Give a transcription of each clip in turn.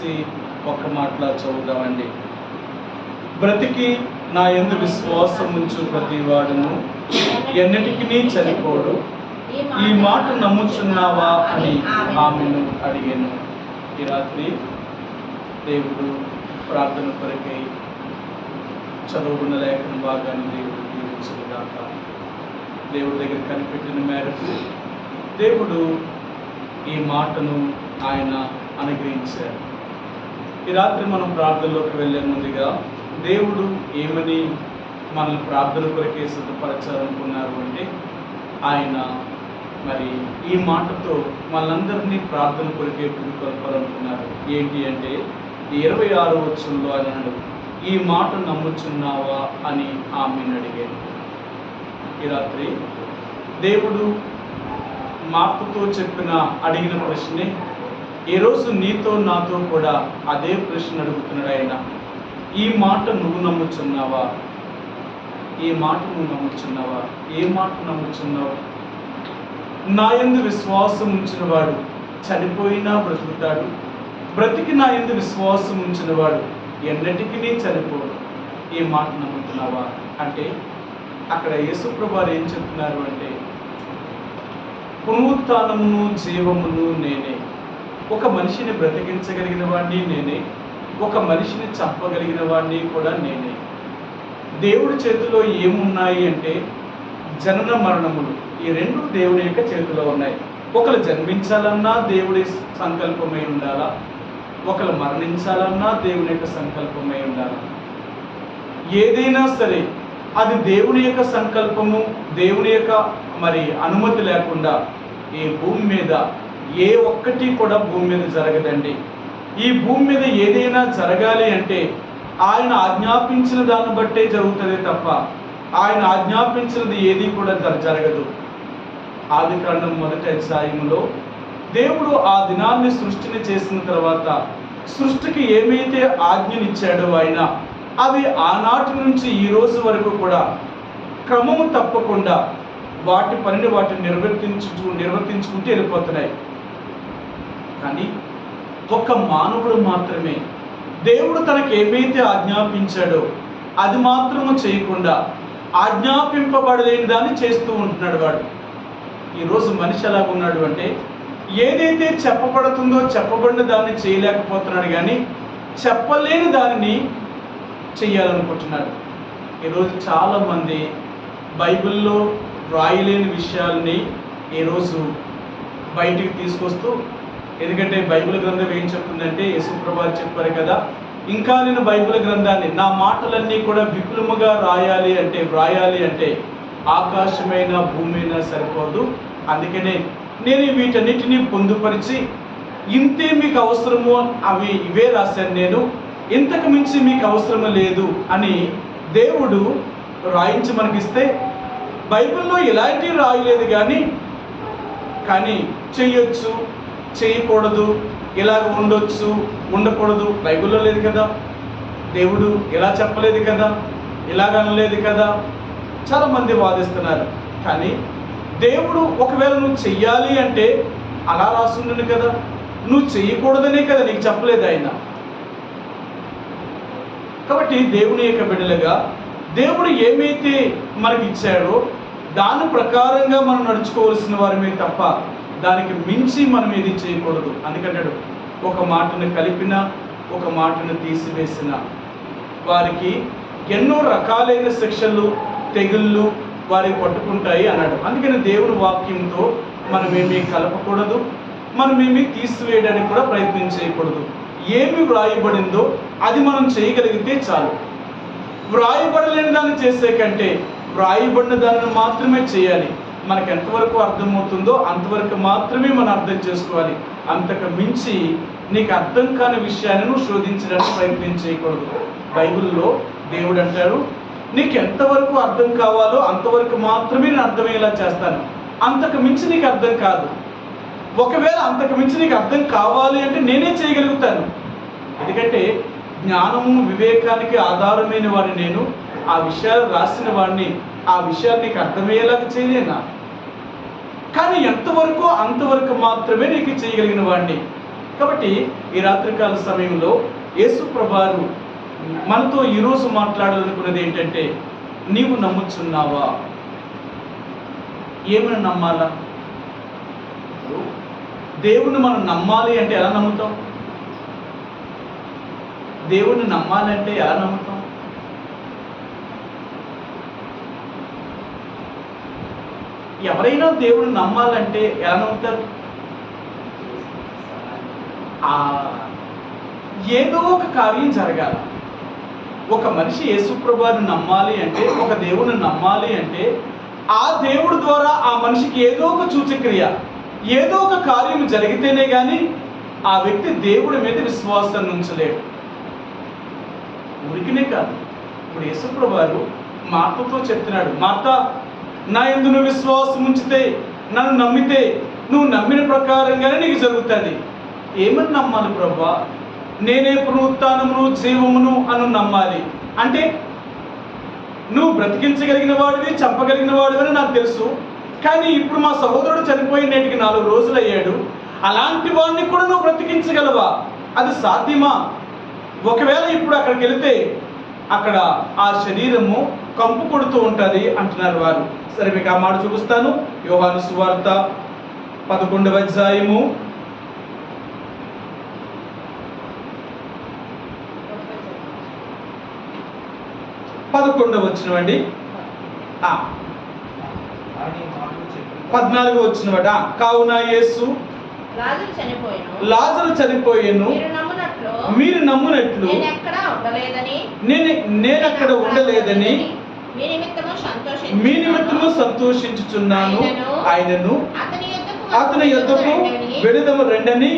కలిసి ఒక్క మాటలా చదువుదామండి. బ్రతికి నా యందు విశ్వాసం ఉంచు ప్రతి వాడును ఎన్నటికీ చనిపోడు, ఈ మాట నమ్ముచున్నావా అని ఆమెను అడిగాను. ఈ రాత్రి దేవుడు ప్రార్థన కొరకై చదువుకున్న లేఖన భాగాన్ని దేవుడు దీవించుగాక. దేవుడి దగ్గర కనిపెట్టిన మేరకు దేవుడు ఈ మాటను ఆయన అనుగ్రహించారు. ఈ రాత్రి మనం ప్రార్థనలోకి వెళ్ళే ముందుగా దేవుడు ఏమని మనల్ని ప్రార్థన కొరకే సిద్ధపరచాలనుకున్నారు అంటే, ఆయన మరి ఈ మాటతో మనందరినీ ప్రార్థన కొరకే పురుకొల్పాలనుకున్నారు. ఏంటి అంటే 26వ వచనంలో ఆయన అన్నాడు, ఈ మాట నమ్ముచున్నావా అని ఆమెను అడిగాను. ఈ రాత్రి దేవుడు మార్తతో అడిగిన ప్రశ్నే ఈరోజు నీతో నాతో కూడా అదే ప్రశ్న అడుగుతున్నాడు ఆయన. ఈ మాట నువ్వు నమ్ముచున్నావా? ఈ మాట నువ్వు నమ్ముచున్నావా? ఏ మాట నమ్ముచున్నావు? నా యందు విశ్వాసం ఉంచిన వాడు చనిపోయినా బ్రతుకుతాడు, బ్రతికి నా యందు విశ్వాసం ఉంచిన వాడు ఎన్నటికీ చనిపోడు. ఈ మాట నమ్ముతున్నావా అంటే అక్కడ యేసుప్రభు వారు ఏం చెప్తున్నారు అంటే, పునరుత్థానమును జీవమును నేనే. ఒక మనిషిని బ్రతికించగలిగిన వాడిని నేనే, ఒక మనిషిని చంపగలిగిన వాడిని కూడా నేనే. దేవుడి చేతిలో ఏమున్నాయి అంటే జనన మరణములు, ఈ రెండు దేవుని యొక్క చేతిలో ఉన్నాయి. ఒకరు జన్మించాలన్నా దేవుడి సంకల్పమై ఉండాలా, ఒకరు మరణించాలన్నా దేవుని యొక్క సంకల్పమై ఉండాలా. ఏదైనా సరే అది దేవుని యొక్క సంకల్పము, దేవుని యొక్క అనుమతి లేకుండా ఈ భూమి మీద ఏ ఒక్కటి కూడా భూమి మీద జరగదండి. ఈ భూమి మీద ఏదైనా జరగాలి అంటే ఆయన ఆజ్ఞాపించిన దాన్ని బట్టే జరుగుతుంది తప్ప ఆయన ఆజ్ఞాపించినది ఏది కూడా జరగదు. ఆదికాండం 1వ అధ్యాయంలో దేవుడు ఆ దినాన్ని సృష్టిని చేసిన తర్వాత సృష్టికి ఏమైతే ఆజ్ఞనిచ్చాడో ఆయన, అవి ఆనాటి నుంచి ఈ రోజు వరకు కూడా క్రమము తప్పకుండా వాటి పనిని వాటిని నిర్వర్తించుకుంటూ వెళ్ళిపోతున్నాయి. కానీ ఒక్క మానవుడు మాత్రమే దేవుడు తనకు ఏమైతే ఆజ్ఞాపించాడో అది మాత్రము చేయకుండా ఆజ్ఞాపింపబడలేని దాన్ని చేస్తూ ఉంటున్నాడు వాడు. ఈరోజు మనిషి ఎలా ఉన్నాడు అంటే, ఏదైతే చెప్పబడుతుందో చెప్పబడిన దాన్ని చేయలేకపోతున్నాడు, కానీ చెప్పలేని దానిని చెయ్యాలనుకుంటున్నాడు. ఈరోజు చాలామంది బైబిల్లో వ్రాయలేని విషయాల్ని ఈరోజు బయటికి తీసుకొస్తూ, ఎందుకంటే బైబిల్ గ్రంథం ఏం చెప్తుందంటే, యేసుప్రభు చెప్పారు కదా, ఇంకా నేను బైబిల్ గ్రంథాన్ని నా మాటలన్నీ కూడా విపులముగా వ్రాయాలి అంటే ఆకాశమైన భూమైనా సరిపోదు, అందుకనే నేను వీటన్నిటినీ పొందుపరిచి ఇంతే మీకు అవసరము ఇవే రాశాను, నేను ఇంతకు మించి మీకు అవసరం లేదు అని దేవుడు రాయించి మనకిస్తే, బైబిల్లో ఎలాంటివి రాయలేదు కానీ చెయ్యొచ్చు, చేయకూడదు, ఇలాగ ఉండొచ్చు, ఉండకూడదు బైబిల్లో లేదు కదా, దేవుడు ఇలా చెప్పలేదు కదా, ఇలాగ అనలేదు కదా, చాలామంది వాదిస్తున్నారు. కానీ దేవుడు ఒకవేళ నువ్వు చెయ్యాలి అంటే అలా రాసుండను కదా, నువ్వు చెయ్యకూడదనే కదా నీకు చెప్పలేదు ఆయన. కాబట్టి దేవుని యొక్క బిడ్డలుగా దేవుడు ఏమైతే మనకి ఇచ్చాడో దాని ప్రకారంగా మనం నడుచుకోవాల్సిన వారమే తప్ప దానికి మించి మనం ఏది చేయకూడదు. అందుకంటాడు, ఒక మాటను కలిపిన ఒక మాటను తీసివేసిన వారికి ఎన్నో రకాలైన శిక్షలు తెగుళ్ళు వారికి పట్టుకుంటాయి అన్నాడు. అందుకని దేవుని వాక్యంతో మనమేమీ కలపకూడదు, మనమేమీ తీసివేయడానికి కూడా ప్రయత్నం చేయకూడదు. ఏమి వ్రాయబడిందో అది మనం చేయగలిగితే చాలు. వ్రాయబడలేని దాన్ని చేసే కంటే వ్రాయబడిన దానిని మాత్రమే చేయాలి. మనకు ఎంతవరకు అర్థమవుతుందో అంతవరకు మాత్రమే మనం అర్థం చేసుకోవాలి. అంతకు మించి నీకు అర్థం కాని విషయాన్ని నువ్వు శోధించడానికి ప్రయత్నం చేయకూడదు. బైబిల్లో దేవుడు అంటారు, నీకు ఎంతవరకు అర్థం కావాలో అంతవరకు మాత్రమే నేను అర్థమయ్యేలా చేస్తాను, అంతకు మించి నీకు అర్థం కాదు. ఒకవేళ అంతకు మించి నీకు అర్థం కావాలి అంటే నేనే చేయగలుగుతాను, ఎందుకంటే జ్ఞానము వివేకానికి ఆధారమైన వాడిని నేను. ఆ విషయాలు రాసిన వాడిని, ఆ విషయాలు నీకు అర్థమయ్యేలాగా చేయలేనా? కానీ ఎంతవరకు అంతవరకు మాత్రమే నీకు చేయగలిగిన వాడిని. కాబట్టి ఈ రాత్రికాల సమయంలో యేసు ప్రభువారు మనతో ఈరోజు మాట్లాడాలనుకున్నది ఏంటంటే, నీవు నమ్ముచున్నావా? ఏమని నమ్మాలా? దేవుణ్ణి మనం నమ్మాలి అంటే ఎలా నమ్ముతాం? దేవుణ్ణి నమ్మాలంటే ఎలా నమ్ముతాం? ఎవరైనా దేవుడిని నమ్మాలంటే ఎలా నమ్ముతారు? ఏదో ఒక కార్యం జరగాలి. ఒక మనిషి యేసుప్రభువుని నమ్మాలి అంటే, ఒక దేవుని నమ్మాలి అంటే, ఆ దేవుడి ద్వారా ఆ మనిషికి ఏదో ఒక సూచక్రియ, ఏదో ఒక కార్యం జరిగితేనే కానీ ఆ వ్యక్తి దేవుడి మీద విశ్వాసాన్ని ఉంచలేడు. ఊరికినే కాదు, ఇప్పుడు యేసుప్రభువు మార్తతో చెప్తున్నాడు, మార్త, నా యందు నువ్వు విశ్వాసం ఉంచితే, నన్ను నమ్మితే, నువ్వు నమ్మిన ప్రకారంగానే నీకు జరుగుతుంది. ఏమని నమ్మాలి ప్రభువా? నేనే పునరుత్థానమును జీవమును అని నమ్మాలి. అంటే నువ్వు బ్రతికించగలిగిన వాడివి, చంపగలిగిన వాడివి అని నాకు తెలుసు. కానీ ఇప్పుడు మా సహోదరుడు చనిపోయి నేటికి 4 రోజులు అయ్యాడు. అలాంటి వాడిని కూడా నువ్వు బ్రతికించగలవా? అది సాధ్యమా? ఒకవేళ ఇప్పుడు అక్కడికి వెళితే అక్కడ ఆ శరీరము కంపు కొడుతూ ఉంటుంది అంటున్నారు వారు. సరే, మీకు ఆ మాట చూపిస్తాను. యోహాను సువార్త 11వ అధ్యాయము 11వ వచనం అండి. 14వ వచనం. కావున యేసు, లాజరు చనిపోయాను, మీరు నమ్మునట్లు నేనెక్కడ ఉండలేదని మీ నిమిత్తము సంతోషించుచున్నాను. ఆయనను అతని యొద్దకు వెళుదము రండని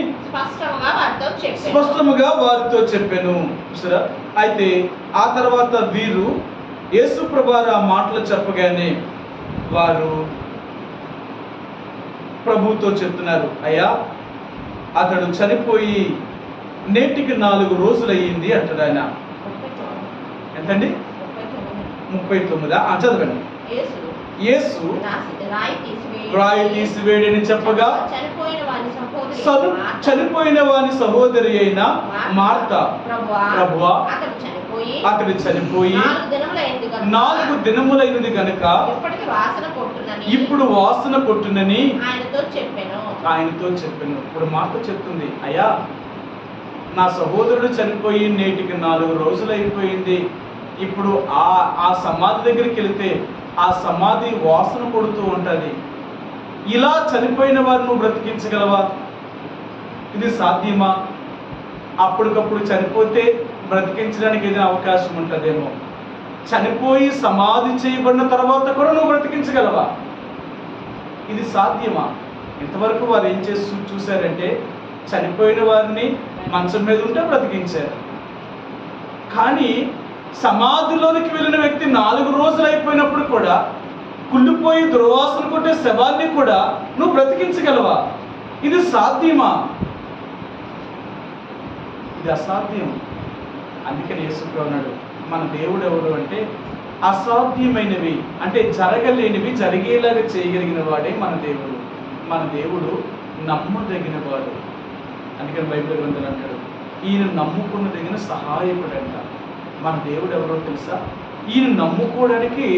స్పష్టముగా వారితో చెప్పాను. సరే, అయితే ఆ తర్వాత వీరు యేసు ప్రభువారు ఆ మాటలు చెప్పగానే వారు ప్రభువుతో చెప్తున్నారు, అయ్యా, అతడు చనిపోయి నేటికి 4 రోజులు అయ్యింది అంటాడు ఆయన. ఎంతండి? 39. చదవండి. యేసు రాయి తీసివేయడని చెప్పగా చనిపోయిన వాని సహోదరి అయిన మార్త, ప్రభువా, అతడు చనిపోయి 4 దినములైనది కనుక ఇప్పుడు వాసన కొట్టునని ఆయనతో చెప్పాను. ఇప్పుడు మార్త చెప్తుంది, అయ్యా, నా సహోదరుడు చనిపోయి నేటికి 4 రోజులు అయిపోయింది. ఇప్పుడు ఆ సమాధి దగ్గరికి వెళితే ఆ సమాధి వాసన కొడుతూ ఉంటుంది. ఇలా చనిపోయిన వారు నువ్వు బ్రతికించగలవా? ఇది సాధ్యమా? అప్పటికప్పుడు చనిపోతే బ్రతికించడానికి ఏదైనా అవకాశం ఉంటుందేమో. చనిపోయి సమాధి చేయబడిన తర్వాత కూడా నువ్వు బ్రతికించగలవా? ఇది సాధ్యమా? ఇంతవరకు వారు ఏం చేసి చూశారంటే, చనిపోయిన వారిని మంచం మీద ఉంటే బ్రతికించారు. కానీ సమాధిలోనికి వెళ్ళిన వ్యక్తి 4 రోజులు అయిపోయినప్పుడు కూడా కుళ్ళిపోయి దుర్వాసన కొట్టే శవాన్ని కూడా నువ్వు బ్రతికించగలవా? ఇది సాధ్యమా? ఇది అసాధ్యం. అందుకని యేసు అన్నాడు, మన దేవుడు ఎవరు అంటే, అసాధ్యమైనవి అంటే జరగలేనివి జరిగేలాగా చేయగలిగిన వాడే మన దేవుడు. మన దేవుడు నమ్మదగిన వాడు. అందుకని బైబిల్ గ్రంథాలు అంటాడు, ఈయన నమ్ముకున్నదగిన సహాయకుడు అంట. మన దేవుడు ఎవరో తెలుసా? ఈయన నమ్ముకోవడానికి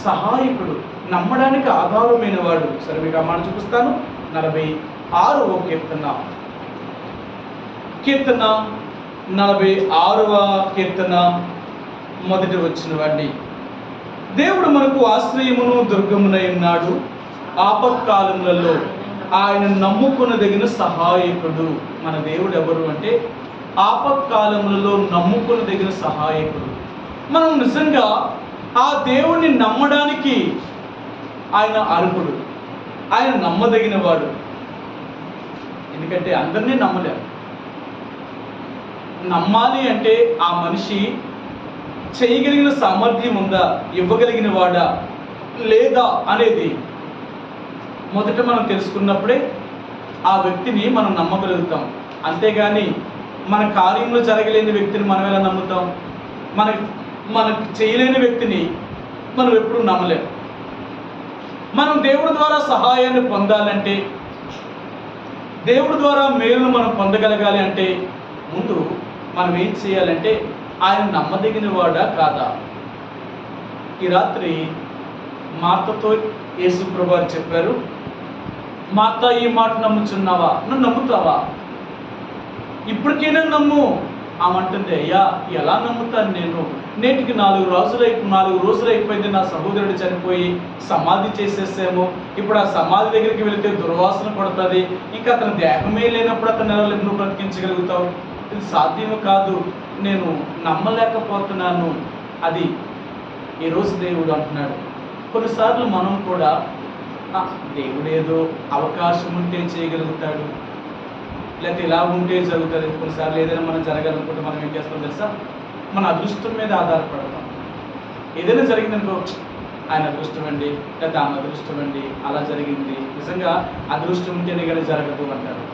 సహాయకుడు, నమ్మడానికి ఆధారమైన వాడు. సరే, మీకు ఆ మాట చూపిస్తాను. 46వ కీర్తన 46వ కీర్తన మొదటి వచ్చినవాడి, దేవుడు మనకు ఆశ్రయమును దుర్గమునై ఉన్నాడు, ఆపత్కాలములలో ఆయన నమ్ముకునదగిన సహాయకుడు. మన దేవుడు ఎవరు అంటే, ఆపత్కాలములలో నమ్ముకునదగిన సహాయకుడు. మనం నిజంగా ఆ దేవుణ్ణి నమ్మడానికి ఆయన అర్హుడు, ఆయన నమ్మదగిన వాడు. ఎందుకంటే అందరినీ నమ్మలేరు. నమ్మాలి అంటే ఆ మనిషి చేయగలిగిన సామర్థ్యం ఉందా, ఇవ్వగలిగిన వాడా లేదా అనేది మొదట మనం తెలుసుకున్నప్పుడే ఆ వ్యక్తిని మనం నమ్మగలుగుతాం. అంతేగాని మన కార్యంలో జరగలేని వ్యక్తిని మనం ఎలా నమ్ముతాం? మనకు చేయలేని వ్యక్తిని మనం ఎప్పుడూ నమ్మలేం. మనం దేవుడి ద్వారా సహాయాన్ని పొందాలంటే దేవుడి ద్వారా మేలును మనం పొందగలగాలి అంటే ముందు మనం ఏం చేయాలంటే ఆయన నమ్మదగిన వాడా కాదా? ఈ రాత్రి మార్తతో యేసు ప్రభువు చెప్పారు, మార్త ఈ మాట నమ్ముచున్నావా? నువ్వు నమ్ముతావా? ఇప్పటికైనా నమ్ము. ఆమంటుంది, అయ్యా ఎలా నమ్ముతాను నేను? నేటికి 4 రోజులు అయిపోయింది, నా సహోదరుడు చనిపోయి సమాధి చేసేసాము. ఇప్పుడు ఆ సమాధి దగ్గరికి వెళితే దుర్వాసన పడుతుంది. ఇంకా అతని దేహమే లేనప్పుడు అతను ఎలా నువ్వు బ్రతికించగలుగుతావు? ఇది సాధ్యము కాదు, నేను నమ్మలేకపోతున్నాను. అది ఈరోజు దేవుడు అంటున్నాడు. కొన్నిసార్లు మనం కూడా దేవుడు ఏదో అవకాశం ఉంటే చేయగలుగుతాడు, లేకపోతే ఇలా ఉంటే జరుగుతుంది. కొన్నిసార్లు ఏదైనా మనం జరగాలనుకుంటే మనం ఏం చేస్తాం తెలుసా? మన అదృష్టం మీద ఆధారపడతాం. ఏదైనా జరిగిందనుకో, ఆయన అదృష్టం అండి, లేకపోతే ఆమె అదృష్టం అండి, అలా జరిగింది. నిజంగా అదృష్టం ఉంటేనే కానీ జరగదు అంటారు.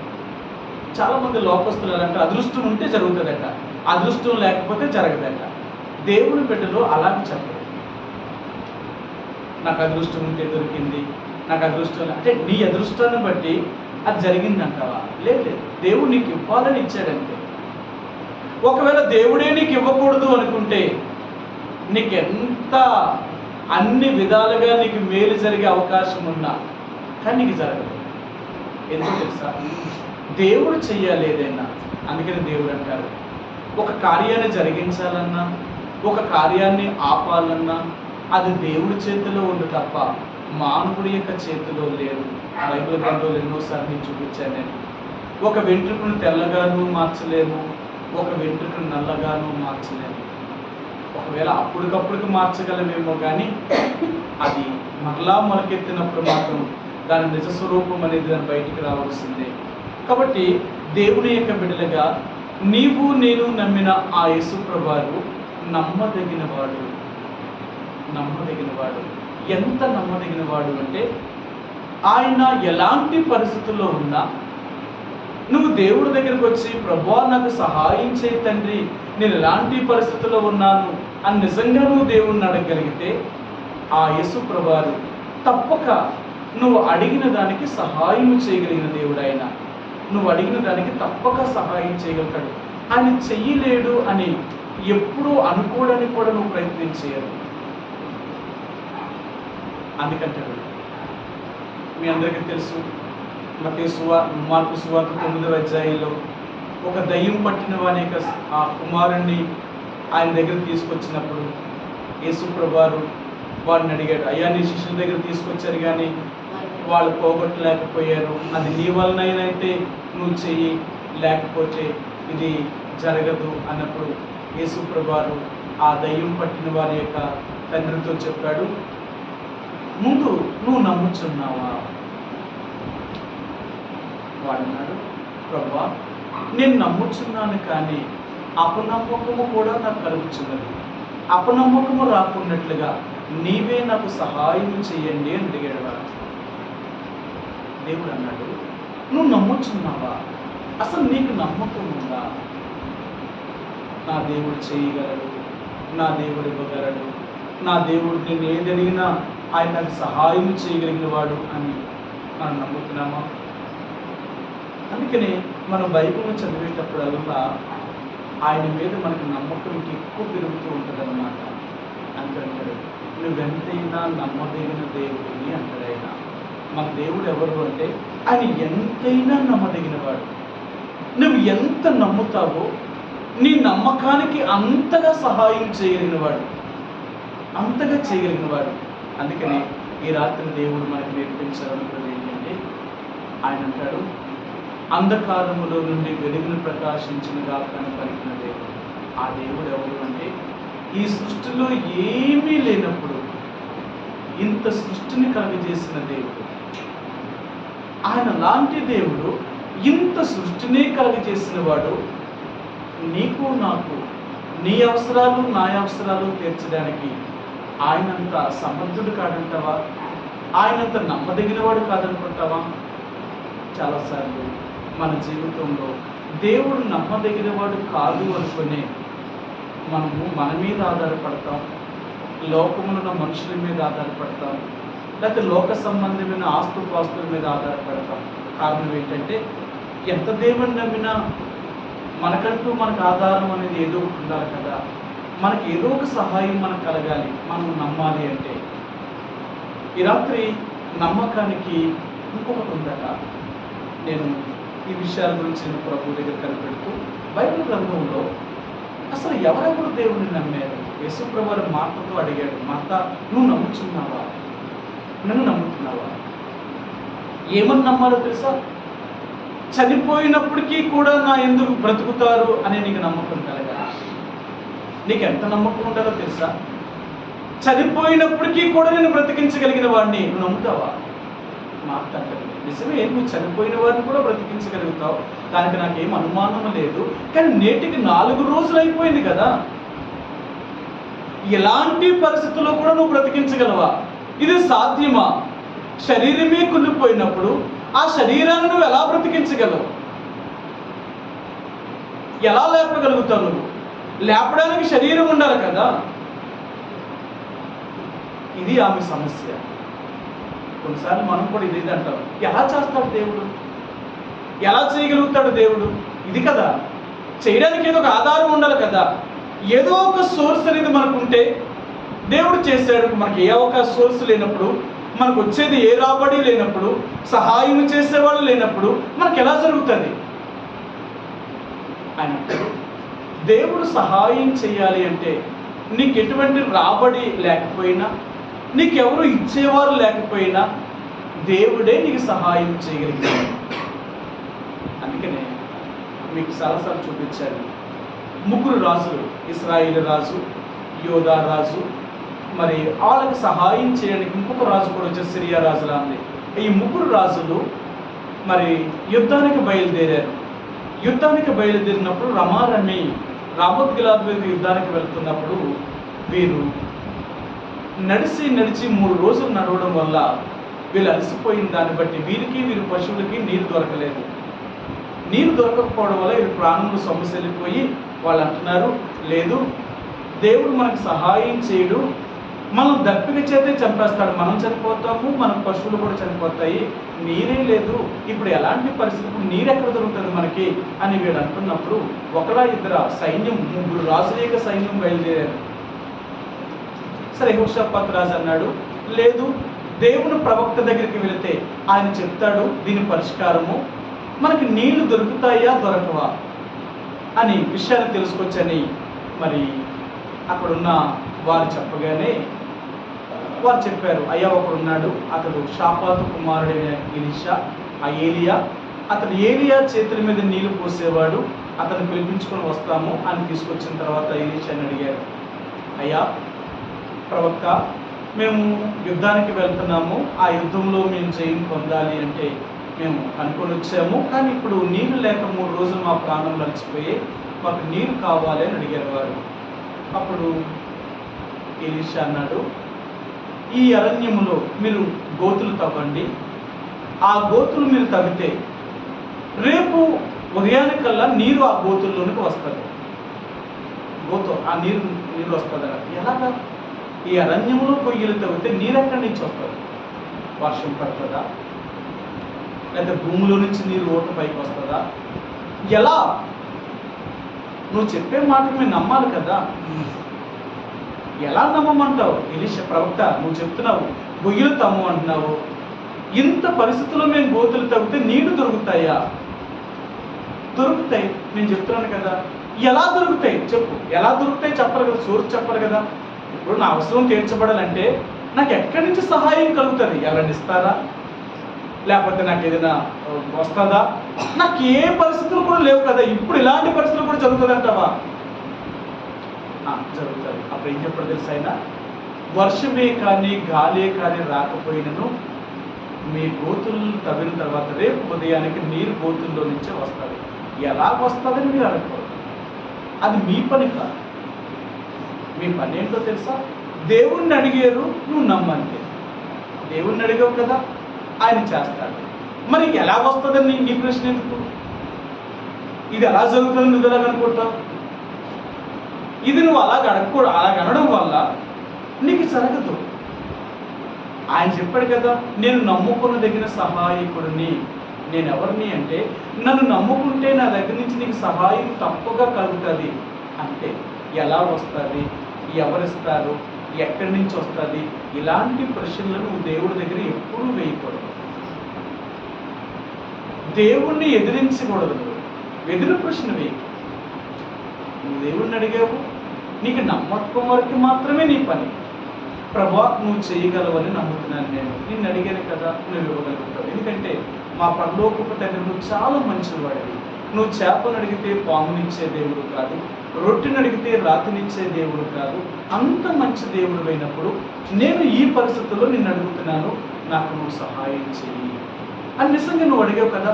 చాలామంది లోకస్తులు అంటే అదృష్టం ఉంటే జరుగుతుందట, అదృష్టం లేకపోతే జరగదట. దేవుని బిడ్డలో అలాగే చెప్పదు. నాకు అదృష్టం ఉంటే దొరికింది, నాకు అదృష్టం అంటే నీ అదృష్టాన్ని బట్టి అది జరిగిందంటావా? లేదు, దేవుడు నీకు ఇవ్వాలని ఇచ్చాడంతే. ఒకవేళ దేవుడే నీకు ఇవ్వకూడదు అనుకుంటే నీకెంత అన్ని విధాలుగా నీకు మేలు జరిగే అవకాశం ఉన్నా కానీ నీకు జరగదు. ఎందుకో తెలుసా? దేవుడు చెయ్యాలి ఏదైనా. అందుకని దేవుడు అంటారు, ఒక కార్యాన్ని జరిగించాలన్నా, ఒక కార్యాన్ని ఆపాలన్నా అది దేవుడి చేతిలో ఉంది తప్ప మానవుడి యొక్క చేతిలో లేదు. బైబిల్ గ్రంథంలో ఎన్నోసార్లు నేను చూపించాను. నేను ఒక వెంట్రుకను తెల్లగాను మార్చలేము, ఒక వెంట్రుకను నల్లగాను మార్చలేము. ఒకవేళ అప్పటికప్పుడుకి మార్చగలమేమో కానీ అది మరలా మొలకెత్తినప్పుడు మాత్రం దాని నిజ స్వరూపం అనేది దాని బయటికి రావాల్సిందే. కాబట్టి దేవుని యొక్క బిడ్డలుగా నీవు నేను నమ్మిన ఆ యేసు ప్రభువు నమ్మదగినవాడు. ఎంత నమ్మదగినవాడు అంటే ఆయన ఎలాంటి పరిస్థితుల్లో ఉన్నా నువ్వు దేవుడి దగ్గరికి వచ్చి, ప్రభువా నాకు సహాయం చేయి తండ్రి, నేను ఎలాంటి పరిస్థితుల్లో ఉన్నాను అని నిజంగా నువ్వు దేవుడిని అడగగలిగితే ఆ యేసు ప్రభువు తప్పక నువ్వు అడిగిన దానికి సహాయం చేయగలిగిన దేవుడు ఆయన. నువ్వు అడిగిన దానికి తప్పక సహాయం చేయగలుగుతాడు. ఆయన చెయ్యలేడు అని ఎప్పుడూ అనుకోవడానికి కూడా నువ్వు ప్రయత్నించేయాలి. అందుకంటే మీ అందరికీ తెలుసు, మార్కు సువార్త 9వ అధ్యాయంలో ఒక దయ్యం పట్టిన వాని యొక్క ఆ కుమారుణ్ణి ఆయన దగ్గర తీసుకొచ్చినప్పుడు యేసు ప్రభువు వారిని అడిగాడు, అయ్యా నీ శిష్యుల దగ్గర తీసుకొచ్చారు కానీ వాళ్ళు పోగొట్టలేకపోయారు, అది నీ వలనైతే నువ్వు చెయ్యి, లేకపోతే ఇది జరగదు అన్నప్పుడు యేసు ప్రభువు ఆ దయ్యం పట్టిన వారి యొక్క తండ్రితో చెప్పాడు, ముందు నువ్వు నమ్ముచున్నావా? వాడన్నాడు, ప్రభువా నేను నమ్ముచున్నాను కానీ అపనమ్మకము కూడా నాకు కలుగుతున్నది. అపనమ్మకము రాకున్నట్లుగా నీవే నాకు సహాయం చేయండి అని అడిగాడు వాడు. దేవుడు అన్నాడు, నువ్వు నమ్ముచున్నావా? అసలు నీకు నమ్మకం ఉందా? నా దేవుడు చేయగలడు, నా దేవుడు ఇవ్వగలడు, నా దేవుడు నేను ఏది అడిగినా ఆయన నాకు సహాయం చేయగలిగిన వాడు అని మనం నమ్ముతున్నామా? అందుకని మనం బైబిల్ని చదివేటప్పుడల్లా ఆయన మీద మనకు నమ్మకం ఎక్కువ పెరుగుతూ ఉంటుంది అన్నమాట. అంటాడు, నువ్వెంతైనా నమ్మదగిన దేవుడిని అంటాడు ఆయన. మన దేవుడు ఎవరు అంటే ఆయన ఎంతైనా నమ్మదగిన వాడు. నువ్వు ఎంత నమ్ముతావో నీ నమ్మకానికి అంతగా సహాయం చేయగలిగిన వాడు, అంతగా చేయగలిగిన వాడు. అందుకని ఈ రాత్రి దేవుడు మనకు నేర్పించాలనుకున్నది ఏంటంటే ఆయన అంటాడు, అంధకారములో నుండి వెలుగును ప్రకాశించినగా పలికిన దేవుడు. ఆ దేవుడు ఎవరు అంటే ఈ సృష్టిలో ఏమీ లేనప్పుడు ఇంత సృష్టిని కలుగజేసిన దేవుడు. ఆయన లాంటి దేవుడు ఇంత సృష్టిని కలుగజేసిన వాడు నీకు నాకు నీ అవసరాలు నా అవసరాలు తీర్చడానికి ఆయనంత సమర్థుడు కాదంటావా? ఆయనంత నమ్మదగినవాడు కాదనుకుంటావా? చాలాసార్లు మన జీవితంలో దేవుడు నమ్మదగినవాడు కాదు అనుకునే మనము మన మీద ఆధారపడతాం, లోకములో ఉన్న మనుషుల మీద ఆధారపడతాం, లేకపోతే లోక సంబంధమైన ఆస్తుపాస్తుల మీద ఆధారపడతాం. కారణం ఏంటంటే ఎంత దేవుని నమ్మినా మనకంటూ మనకు ఆధారం అనేది ఏదో ఒకటి ఉండాలి కదా. మనకి ఏదో ఒక సహాయం మనకు కలగాలి, మనం నమ్మాలి అంటే. ఈ రాత్రి నమ్మకానికి ఇంకొకటి ఉందట. నేను ఈ విషయాల గురించి నేను ప్రభు దగ్గర కనిపెడుతూ బైబిల్ గ్రంథంలో అసలు ఎవరెవరు దేవుడిని నమ్మారు? యేసుప్రభు వారు మార్తతో అడిగాడు, మార్త నువ్వు నమ్ముతున్నావా, నన్ను నమ్ముతున్నావా? ఏమని నమ్మాలో తెలుసా? చనిపోయినప్పటికీ కూడా నా ఎందుకు బ్రతుకుతారు అనే నీకు నమ్మకం కలగా. నీకు ఎంత నమ్మకం ఉండాలో తెలుసా? చనిపోయినప్పటికీ కూడా నేను బ్రతికించగలిగిన వాడిని నువ్వు నమ్ముతావా? మాట్లాడలేదు. నిజమే, నువ్వు చనిపోయిన వారిని కూడా బ్రతికించగలుగుతావు, దానికి నాకేం అనుమానం లేదు. కానీ నేటికి 4 రోజులు అయిపోయింది కదా, ఎలాంటి పరిస్థితుల్లో కూడా నువ్వు బ్రతికించగలవా? ఇది సాధ్యమా? శరీరమే కుళ్ళిపోయినప్పుడు ఆ శరీరాన్ని నువ్వు ఎలా బ్రతికించగలవు? ఎలా లేపగలుగుతావు? నువ్వు లేపడానికి శరీరం ఉండాలి కదా. ఇది ఆమె సమస్య. కొన్నిసార్లు మనం కూడా ఇది అంటాం, ఎలా చేస్తాడు దేవుడు, ఎలా చేయగలుగుతాడు దేవుడు? ఇది కదా, చేయడానికి ఏదో ఒక ఆధారం ఉండాలి కదా. ఏదో ఒక సోర్స్ అనేది మనకు ఉంటే దేవుడు చేశాడు. మనకి ఏ ఒక సోర్స్ లేనప్పుడు, మనకు వచ్చేది ఏ రాబడి లేనప్పుడు, సహాయం చేసేవాళ్ళు లేనప్పుడు మనకు ఎలా జరుగుతుంది? ఆయన దేవుడు సహాయం చేయాలి అంటే నీకు ఎటువంటి రాబడి లేకపోయినా, నీకెవరు ఇచ్చేవారు లేకపోయినా దేవుడే నీకు సహాయం చేయగలిగాడు. అందుకనే మీకు సరసాలు చూపించాను. 3 రాజులు, ఇశ్రాయేలు రాజు, యోధా రాజు, మరి వాళ్ళకి సహాయం చేయడానికి ఇంకొక రాజు కూడా వచ్చే సిరియా రాజులా ఉంది. ఈ 3 రాజులు మరి యుద్ధానికి బయలుదేరారు. యుద్ధానికి బయలుదేరినప్పుడు రమారమి రామోత్ గిలాద్ మీద యుద్ధానికి వెళ్తున్నప్పుడు వీరు నడిచి 3 రోజులు నడవడం వల్ల వీళ్ళు అలసిపోయిన దాన్ని బట్టి వీరి పశువులకి నీరు దొరకలేదు. నీరు దొరకకపోవడం వల్ల వీరి ప్రాణంలో సమస్యలిపోయి వాళ్ళు అంటున్నారు, లేదు దేవుడు మనకు సహాయం చేయడు, మనం దప్పిక చేతే చంపేస్తాడు, మనం చనిపోతాము, మన పశువులు కూడా చనిపోతాయి, నీరే లేదు, ఇప్పుడు ఎలాంటి పరిస్థితులు నీరు ఎక్కడ దొరుకుతుంది మనకి అని వీడు అంటున్నప్పుడు ఒకలా ఇద్దరు సైన్యం, 3 రాజుల యొక్క సైన్యం బయలుదేరారు. సరే, యెహోషాపాతు రాజు అన్నాడు, లేదు దేవుని ప్రవక్త దగ్గరికి వెళితే ఆయన చెప్తాడు దీని పరిష్కారము, మనకి నీళ్లు దొరుకుతాయా దొరకవా అని విషయాన్ని తెలుసుకొచ్చని మరి అక్కడున్న వారు చెప్పగానే వారు చెప్పారు, అయ్యా ఒకడున్నాడు, అతడు షాపాతు కుమారుడైన ఎలీషా, ఆ ఏలియా, అతడు ఏలియా చేతుల మీద నీళ్లు పోసేవాడు, అతను పిలిపించుకొని వస్తాము అని తీసుకొచ్చిన తర్వాత ఎలీషాని అడిగారు, అయ్యా ప్రవక్త, మేము యుద్ధానికి వెళ్తున్నాము, ఆ యుద్ధంలో మేము జయం పొందాలి అంటే మేము అనుకొని వచ్చాము, కానీ ఇప్పుడు నీళ్లు లేక 3 రోజులు మా ప్రాణం నడిచిపోయి మాకు నీరు కావాలి అని అడిగారు వారు. అప్పుడు ఎలీషా అన్నాడు, ఈ అరణ్యములో మీరు గోతులు తవ్వండి, ఆ గోతులు మీరు తవ్వితే రేపు ఉదయానికల్లా నీరు ఆ గోతుల్లోనికి వస్తుంది, ఆ నీరు వస్తుంది. ఎలాగా? ఈ అరణ్యంలో పొయ్యిలు తవ్వితే నీరు ఎక్కడి నుంచి వస్తుంది? వర్షం పడుతుందా, లేదా భూమిలో నుంచి నీరు ఓటు పైకి వస్తుందా? ఎలా? నువ్వు చెప్పే మాట మేము నమ్మాలి కదా. ఎలా నమ్మమంటావు? ఎలీషా ప్రవక్త, నువ్వు చెప్తున్నావు గొయ్యలు తమ్ము అంటున్నావు, ఇంత పరిస్థితుల్లో మేము గోతులు తవ్వితే నీళ్లు దొరుకుతాయా? దొరుకుతాయి, నేను చెప్తున్నాను కదా. ఎలా దొరుకుతాయి చెప్పు, ఎలా దొరుకుతాయి చెప్పరు కదా, సోర్స్ చెప్పరు కదా. ఇప్పుడు నా అవసరం తీర్చబడాలంటే నాకు ఎక్కడి నుంచి సహాయం కలుగుతుంది? ఎవరైనా ఇస్తారా, లేకపోతే నాకు ఏదైనా వస్తుందా? నాకు ఏ పరిస్థితులు కూడా లేవు కదా. ఇప్పుడు ఇలాంటి పరిస్థితులు కూడా జరుగుతుంది అంటావా? జరుగుతుంది. అప్పుడు ఏం చెప్పాడు తెలుసు ఆయన, వర్షమే కానీ గాలే కానీ రాకపోయినను మీ గోతులను తవ్విన తర్వాత రేపు ఉదయానికి నీరు గోతుల్లో నుంచే వస్తుంది. ఎలా వస్తుందని మీరు అనుకోరు, అది మీ పని కాదు. మీ పని ఏంటో తెలుసా? దేవుణ్ణి అడిగారు, నువ్వు నమ్మంతే. దేవుణ్ణి అడిగావు కదా, ఆయన చేస్తాడు. మరి ఎలా వస్తుందని నీ ప్రశ్న ఎందుకు? ఇది ఎలా జరుగుతుంది నువ్వు ఎలాగ అనుకుంటావు? ఇది నువ్వు అలాగ అనడం వల్ల నీకు జరగదు. ఆయన చెప్పాడు కదా, నేను నమ్ముకున్న దగ్గర సహాయకుడిని నేను ఎవరిని అంటే, నన్ను నమ్ముకుంటే నా దగ్గర నుంచి నీకు సహాయం తప్పగా కలుగుతుంది. అంటే ఎలా వస్తుంది, ఎవరిస్తారు, ఎక్కడి నుంచి వస్తుంది, ఇలాంటి ప్రశ్నలను నువ్వు దేవుడి దగ్గర ఎప్పుడూ వేయకూడదు. దేవుణ్ణి ఎదిరించకూడదు. ఎదురు ప్రశ్న వేయి. నువ్వు దేవుణ్ణి అడిగావు, నీకు నమ్మకం వరకు మాత్రమే నీ పని. ప్రభా, నువ్వు చేయగలవని నమ్ముతున్నాను, నేను నిన్ను అడిగాను కదా, నువ్వు ఇవ్వగలుగుతావు. ఎందుకంటే మా పరలోకపు తండ్రి, నువ్వు చాలా మంచివాడివి. నువ్వు చేపను అడిగితే పామునిచ్చే దేవుడు కాదు, రొట్టెని అడిగితే రాతినిచ్చే దేవుడు కాదు. అంత మంచి దేవుడు అయినప్పుడు నేను ఈ పరిస్థితుల్లో నిన్ను అడుగుతున్నాను, నాకు నువ్వు సహాయం చెయ్యి అని నిజంగా నువ్వు అడిగావు కదా,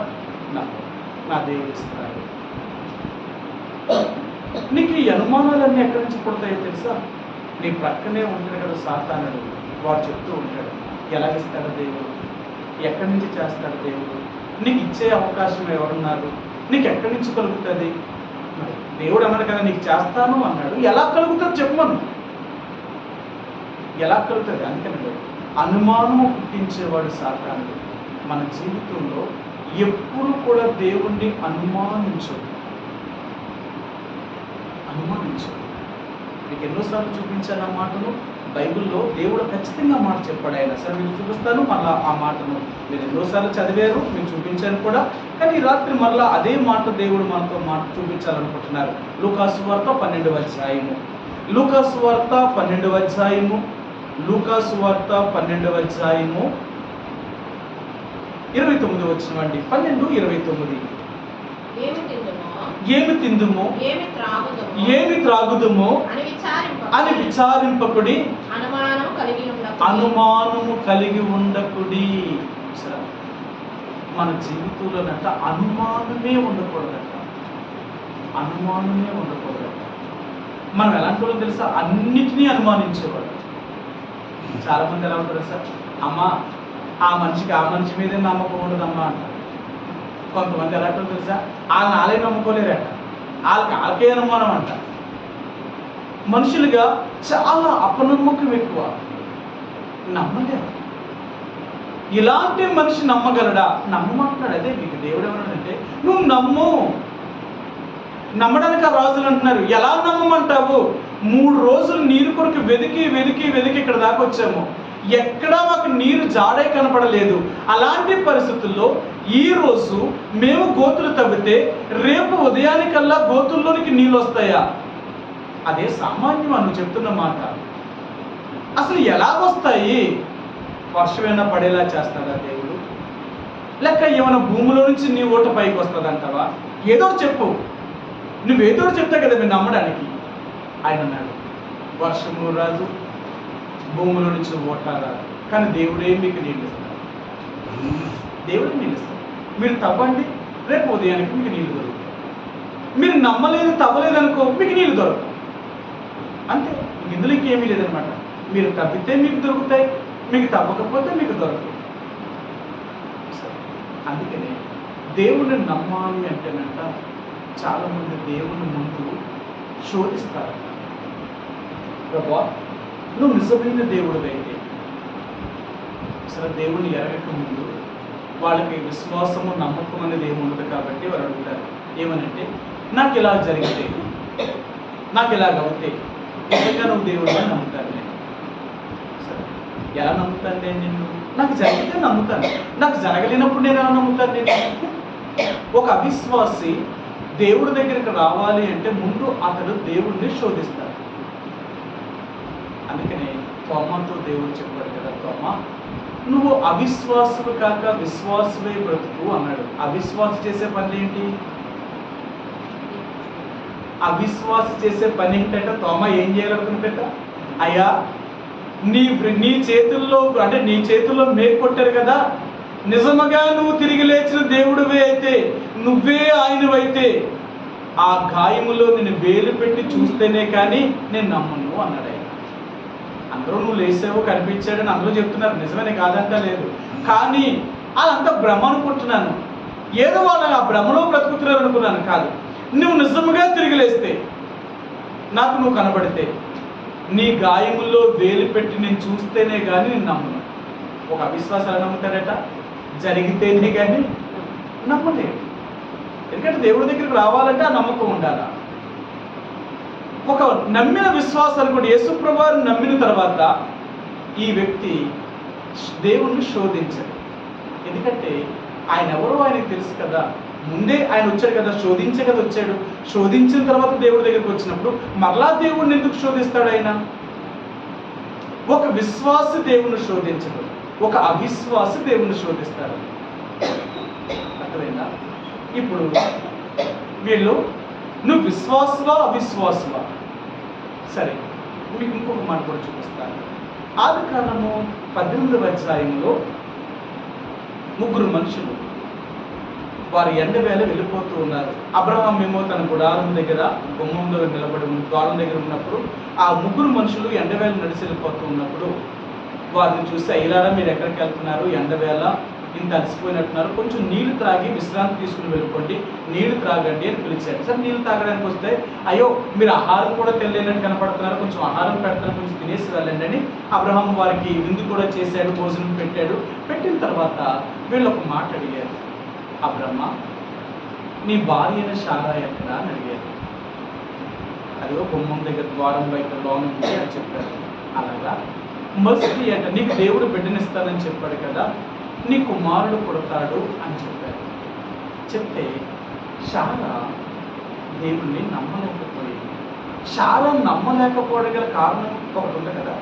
నా దేవుడు ఇస్తాడు. నీకు ఈ అనుమానాలన్నీ ఎక్కడి నుంచి పుడతాయో తెలుసా? నీ ప్రక్కనే ఉంటాడు కదా సాతానుడు, వాడు చెప్తూ ఉంటాడు, ఎలాగిస్తాడు దేవుడు, ఎక్కడి నుంచి చేస్తాడు దేవుడు, నీకు ఇచ్చే అవకాశం ఎవరున్నారు, నీకు ఎక్కడి నుంచి కలుగుతుంది? దేవుడు అన్నాడు కదా నీకు చేస్తాను అన్నాడు, ఎలా కలుగుతుంది చెప్పమను, ఎలా కలుగుతుంది? అందుకని అనుమానము పుట్టించేవాడు సాతానుడు. మన జీవితంలో ఎప్పుడు కూడా దేవుణ్ణి అనుమానించదు. మీకు ఎన్నోసార్లు చూపించాను ఆ మాటను. బైబిల్లో దేవుడు ఖచ్చితంగా మాట చెప్పాడు. ఆయన సరే మీకు చూపిస్తాను మళ్ళీ ఆ మాటను. మీరు ఎన్నోసార్లు చదివారు, మీకు చూపించాను కూడా. కానీ ఈ రాత్రి మళ్ళీ అదే మాట దేవుడు మనతో మాట చూపించాలనుకుంటున్నారు. లూకాసు వార్త 12వ అధ్యాయము, లూకాసు వార్త 12వ అధ్యాయము, లూకాసు వార్త 12వ అధ్యాయము 29 వచ్చినవండి. 12:29. ఏమి తిందుము, ఏమి త్రాగుదుము అని విచారింపకుడి, అనుమానము కలిగి ఉండకుడి. మన జీవితంలోనంట అనుమానమే ఉండకూడదట, అనుమానమే ఉండకూడదట. మనం ఎలాంటి వాళ్ళం తెలుసా? అన్నిటినీ అనుమానించేవాడు. చాలా మంది ఎలా ఉంటారు సార్, అమ్మా ఆ మనిషి మీదే నమ్మకం ఉండదమ్మా అంటారు. కొంతమంది ఎలా ఉంటారు తెలుసా, వాళ్ళని వాళ్ళే నమ్ముకోలేరట, వాళ్ళకే అనుమానం అంట. మనుషులుగా చాలా అపనమ్మకం ఎక్కువ, నమ్మలేరు. ఇలాంటి మనిషి నమ్మగలడా? నమ్మమంటున్నాడు. అదే మీకు దేవుడు ఏమన్నాడంటే, నువ్వు నమ్ము. నమ్మడానికి ఆ రాజులు అంటున్నారు, ఎలా నమ్మమంటావు? 3 రోజులు నీరు కొరకు వెతికి వెతికి వెతికి ఇక్కడ దాకా వచ్చాము, ఎక్కడా మాకు నీరు జాడే కనపడలేదు. అలాంటి పరిస్థితుల్లో ఈ రోజు మేము గోతులు తవ్వితే రేపు ఉదయానికల్లా గోతుల్లోనికి నీళ్ళు వస్తాయా? అదే సామాన్యం అని చెప్తున్న మాట. అసలు ఎలాగొస్తాయి? వర్షమైనా పడేలా చేస్తాడా దేవుడు? లేక ఏమైనా భూమిలో నుంచి నీ ఓట పైకి వస్తుందంటావా? ఏదో చెప్పు, నువ్వేదో చెప్తా కదా మీరు నమ్మడానికి. ఆయన అన్నాడు, వర్షము రాదు, భూమిలో నుంచి ఓట రాదు, కానీ దేవుడే మీకు నీళ్ళు ఇస్తాడు. దేవుడే నీళ్ళు ఇస్తాడు. మీరు తవ్వండి, రేపు ఉదయానికి మీకు నీళ్ళు దొరుకుతాయి. మీరు నమ్మలేదు, తవ్వలేదు అనుకో, మీకు నీళ్ళు దొరకవు. అంతే, ఇందులో ఇంకేమీ లేదనమాట. మీరు తవ్వితే మీకు దొరుకుతాయి, మీకు తవ్వకపోతే మీకు దొరకవు. అందుకనే దేవుణ్ణి నమ్మాలి అంటేనంట చాలామంది దేవుని ముందు శోధిస్తారు. ప్రభా, నువ్వు నిజమైన దేవుడు అయితే, అసలు దేవుణ్ణి ఎరగక ముందు వాళ్ళకి విశ్వాసము నమ్మకం అనేది ఏమి ఉండదు. కాబట్టి వారు అడుగుతారు ఏమనంటే, నాకు ఇలా జరిగితే, నాకు ఇలాగ అవుతే నిజంగా నువ్వు దేవుడిని నమ్ముతాను. నేను సరే ఎలా నమ్ముతాను? నేను నాకు జరిగితే నమ్ముతాను, నాకు జరగలేనప్పుడు నేను ఎలా నమ్ముతాను? నేను ఒక అవిశ్వాసి దేవుడి దగ్గరికి రావాలి అంటే ముందు అతడు దేవుడిని శోధిస్తాడు. అందుకనే తోమాతో దేవుడు చెప్పాడు కదా, తోమా నువ్వు అవిశ్వాసులు కాక విశ్వాసువే బ్రతుకు అన్నాడు. అవిశ్వాస చేసే పని ఏంటి? అవిశ్వాస చేసే పని ఏంటంటే తోమా ఏం చేయాలనుకుంటట, అయ్యా నీ చేతుల్లో అంటే నీ చేతుల్లో మేకు కొట్టారు కదా, నిజముగా నువ్వు తిరిగి లేచిన దేవుడివే అయితే, నువ్వే ఆయనవైతే ఆ గాయములో నేను వేలు పెట్టి చూస్తేనే కానీ నేను నమ్మను అన్నాడు. ఆయన అందరూ నువ్వు లేసావు కనిపించాడని అందరూ చెప్తున్నారు, నిజమే కాదంటా లేదు. కానీ అదంతా భ్రమ అనుకుంటున్నాను, ఏదో వాళ్ళు ఆ భ్రమలో బ్రతుకుతున్నారు అనుకున్నాను. కాదు, నువ్వు నిజముగా తిరిగి లేస్తే, నాకు నువ్వు కనబడితే, నీ గాయముల్లో వేలు పెట్టి నేను చూస్తేనే కానీ నేను నమ్మను. ఒక అవిశ్వాసాలు నమ్ముతాడట, జరిగితేనే కానీ నమ్మలేడు. ఎందుకంటే దేవుడి దగ్గరికి రావాలంటే ఆ నమ్మకం ఉండాలి. ఒక నమ్మిన విశ్వాసాలు కూడా యేసుప్రభువుని నమ్మిన తర్వాత ఈ వ్యక్తి దేవుణ్ణి శోధించాడు. ఎందుకంటే ఆయన ఎవరో ఆయనకు తెలుసు కదా, ముందే ఆయన వచ్చాడు కదా, శోధించే కదా వచ్చాడు. శోధించిన తర్వాత దేవుడి దగ్గరికి వచ్చినప్పుడు మరలా దేవుడిని ఎందుకు శోధిస్తాడు ఆయన? ఒక విశ్వాసి దేవుణ్ణి శోధించడు, ఒక అవిశ్వాసి దేవుణ్ణి శోధిస్తాడు. అర్థమైందా? ఇప్పుడు వీళ్ళు నువ్వు విశ్వాసవా అవిశ్వాసవా? సరే, మీకు ఇంకొక మాట కూడా చూపిస్తాను. ఆదికాండము 18వ అధ్యాయంలో ముగ్గురు మనుషులు వారు ఎండవేళ వెళ్ళిపోతూ ఉన్నారు. అబ్రహాం ఏమో తన గుడారం దగ్గర గుమ్మం దగ్గర నిలబడి ద్వారం దగ్గర ఉన్నప్పుడు ఆ ముగ్గురు మనుషులు ఎండవేళ నడిచి వెళ్ళిపోతూ ఉన్నప్పుడు వారిని చూసి, అయ్యారా మీరు ఎక్కడికి వెళ్తున్నారు, ఎండవేళ ఇంత అలసిపోయినట్టున్నారు, కొంచెం నీళ్లు త్రాగి విశ్రాంతి తీసుకుని వెళ్ళిపోండి, నీళ్లు త్రాగండి అని పిలిచాడు. సార్ నీళ్లు తాగడానికి వస్తే, అయ్యో మీరు ఆహారం కూడా తెలియనట్టు కనపడుతున్నారు, కొంచెం ఆహారం పెడతాను, కొంచెం తినేసి వెళ్ళండి అని అబ్రహాం వారికి విందు కూడా చేశాడు, భోజనం పెట్టాడు. పెట్టిన తర్వాత వీళ్ళు ఒక మాట అడిగారు, అబ్రహ్మ నీ భార్య అయిన శారా ఎక్కడా అని అడిగారు. అదిగో గుమ్మం దగ్గర ద్వారం బయట లోన్ ఉంది అని చెప్పారు. అలాగా మస్తి అంటే నీకు దేవుడు బిడ్డనిస్తానని చెప్పాడు కదా, నీ కుమారుడు పుడతాడు అని చెప్పారు. చెప్తే శారా దేవుణ్ణి నమ్మలేకపోయింది. శారా నమ్మలేకపోవడం గల కారణం ఒకటి ఉంది కదా,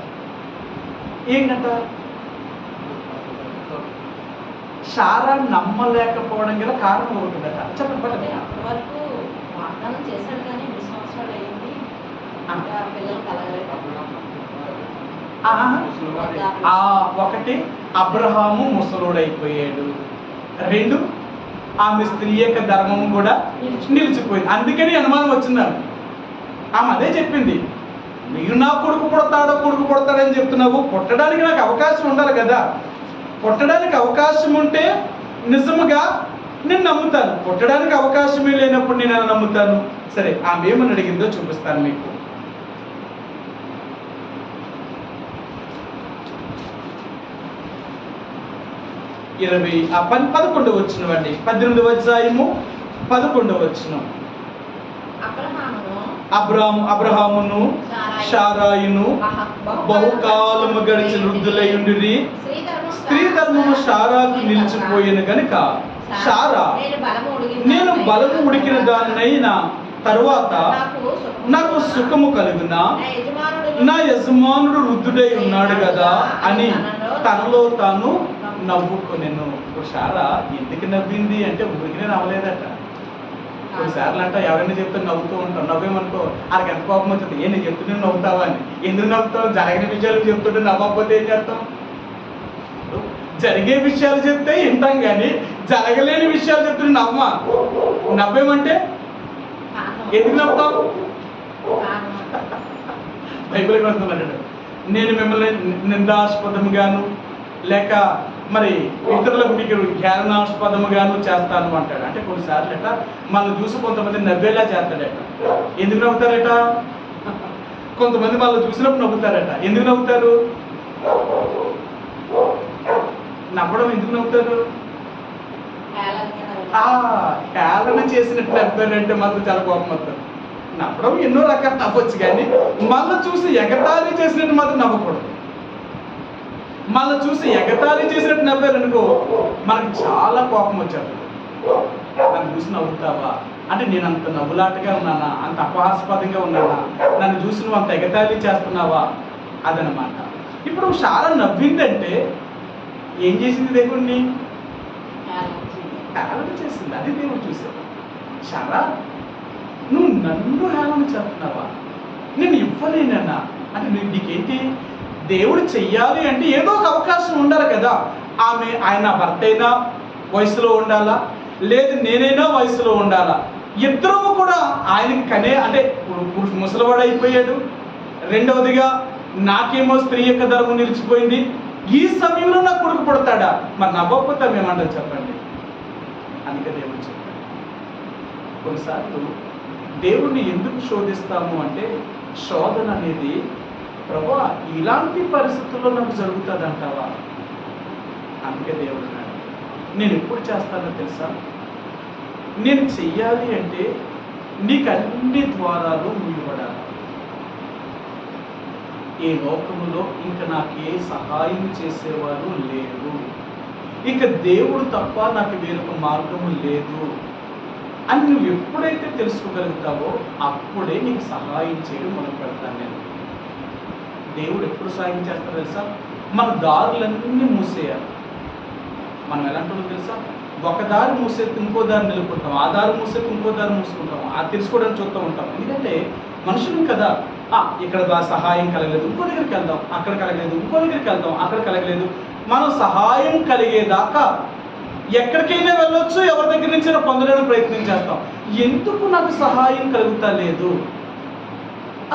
ఏంటంట? శారా నమ్మలేకపోవడం గల కారణం ఒకటి ఉందట. చెప్పండి. వరకు వాగ్దానం చేశాడు కానీ 2 సంవత్సరాలు అయింది, పిల్లలు కలగలేదు. ఒకటి, అబ్రహాము ముసలోడైపోయాడు. 2, ఆమె స్త్రీ యొక్క ధర్మం కూడా నిలిచిపోయింది. అందుకని అనుమానం వచ్చిందాను. ఆమె అదే చెప్పింది, మీరు నా కొడుకు పుడతాడని చెప్తున్నావు, పుట్టడానికి నాకు అవకాశం ఉండాలి కదా, పుట్టడానికి అవకాశం ఉంటే నిజముగా నేను నమ్ముతాను, పుట్టడానికి అవకాశమే లేనప్పుడు నేను ఎలా నమ్ముతాను? సరే, ఆమె ఏమని అడిగిందో చూపిస్తాను మీకు. 11వ వచనం అండి, 18వ అధ్యాయము 11వ వచనం. అబ్రహామును శారాయును బహుకాలము గడిచి వృద్ధులయుండిరి, స్త్రీ ధర్మము శారాకు నిలిచిపోయిన గనుక శారా నేను బలము ఉడికిన దాన్నైన తరువాత నాకు సుఖము కలుగున, నా యజమానుడు వృద్ధుడై ఉన్నాడు కదా అని తనలో తాను నవ్వుకొనెను. ఇప్పుడు శారా ఎందుకు నవ్వింది అంటే ఊరికినే నవ్వలేదట. కొన్నిసార్లు అంట ఎవరైనా చెప్తే నవ్వుతూ ఉంటాం, నవ్వేమనుకో వాళ్ళకి ఎంత కోపం వచ్చింది, నేను చెప్తుంటే నవ్వుతావా అని. ఎందుకు నవ్వుతావు? జరిగిన విషయాలు చెప్తుంటే నవ్వకపోతే ఏం చేస్తాం? జరిగే విషయాలు చెప్తే వింటాం, కానీ జరగలేని విషయాలు చెప్తుంటే నవ్వేమంటే ఎందుకు నవ్వుతావు? బైబిల్ గ్రంథం అంటాడు, నేను మిమ్మల్ని నిందాస్పదముగాను లేక మరి ఇతరులకు మీకు జ్ఞానాస్పదముగాను చేస్తాను అంటాడు. అంటే కొన్నిసార్లు అట మనం చూసి కొంతమంది నవ్వేలా చేస్తాడట. ఎందుకు నవ్వుతారట? కొంతమంది వాళ్ళు చూసినప్పుడు నవ్వుతారట. ఎందుకు నవ్వుతారు? నవ్వడం ఎందుకు నవ్వుతారు? హేళన చేసినట్టు నవ్వారంటే మాత్రం చాలా కోపం వస్తుంది. నవ్వడం ఎన్నో రకాలు నవ్వచ్చు, కానీ మళ్ళీ చూసి ఎగతాళి చేసినట్టు మాత్రం నవ్వకూడదు. మళ్ళీ చూసి ఎగతాళి చేసినట్టు నవ్వారనుకో మనకు చాలా కోపం వచ్చేది. నన్ను చూసి నవ్వుతావా అంటే నేను అంత నవ్వులాటగా ఉన్నానా, అంత అపహాస్పదంగా ఉన్నానా, నన్ను చూసి నువ్వు అంత ఎగతాళి చేస్తున్నావా, అదనమాట. ఇప్పుడు శారా నవ్విందంటే ఏం చేసింది? దేవుణ్ణి హేళన చేసింది. అది దేవుడు చూసాడు. శారా నువ్వు నన్ను హేళన చేస్తున్నావా, నేను ఇవ్వలేనన్నా అంటే నీకేంటి? దేవుడు చెయ్యాలి అంటే ఏదో ఒక అవకాశం ఉండాలి కదా. ఆయన భర్త అయినా వయసులో ఉండాలా, లేదు నేనైనా వయసులో ఉండాలా. ఇద్దరు కూడా ఆయనకి కనే అంటే ముసలివాడు అయిపోయాడు. రెండవదిగా నాకేమో స్త్రీ యొక్క ధర్మం నిలిచిపోయింది. ఈ సమయంలో నా కొడుకు పుడతాడా? మరి నవ్వకపోతే మేమంటారు చెప్పండి. అందుకే దేవుడు చెప్పాడు. కొన్నిసార్లు దేవుణ్ణి ఎందుకు శోధిస్తాము అంటే శోధన అనేది, ప్రభువా ఇలాంటి పరిస్థితుల్లో నాకు జరుగుతుంది అంటావా? అందుకే దేవుడు నేను ఎప్పుడు చేస్తానో తెలుసా? నేను చెయ్యాలి అంటే నీకు అన్ని ద్వారాలు మూయబడాలి. ఈ లోకములో ఇంకా నాకు ఏ సహాయం చేసేవారు లేరు, ఇక దేవుడు తప్ప నాకు వేరొక మార్గము లేదు అని నువ్వు ఎప్పుడైతే తెలుసుకోగలుగుతావో అప్పుడే నీకు సహాయం చేయడం మొదలు పెడతాను నేను. దేవుడు ఎప్పుడు సహాయం చేస్తారో తెలుసా? మన దారులన్నీ మూసేయాలి. మనం ఎలాంటి వాళ్ళం తెలుసా? ఒక దారి మూసేది ఇంకో దారి నిలుపుకుంటాం, ఆ దారి మూసేది ఇంకో దారి మూసుకుంటాం, అది తెలుసుకోవడానికి చూస్తూ ఉంటాం. ఎందుకంటే మనుషులు కదా, ఇక్కడ సహాయం కలగలేదు ఇంకో దగ్గరికి వెళ్దాం, అక్కడ కలగలేదు ఇంకో దగ్గరికి వెళ్దాం, అక్కడ కలగలేదు. మనం సహాయం కలిగేదాకా ఎక్కడికైనా వెళ్ళొచ్చు, ఎవరి దగ్గర నుంచి పొందడానికి ప్రయత్నం చేస్తాం. ఎందుకు నాకు సహాయం కలుగుతా లేదు?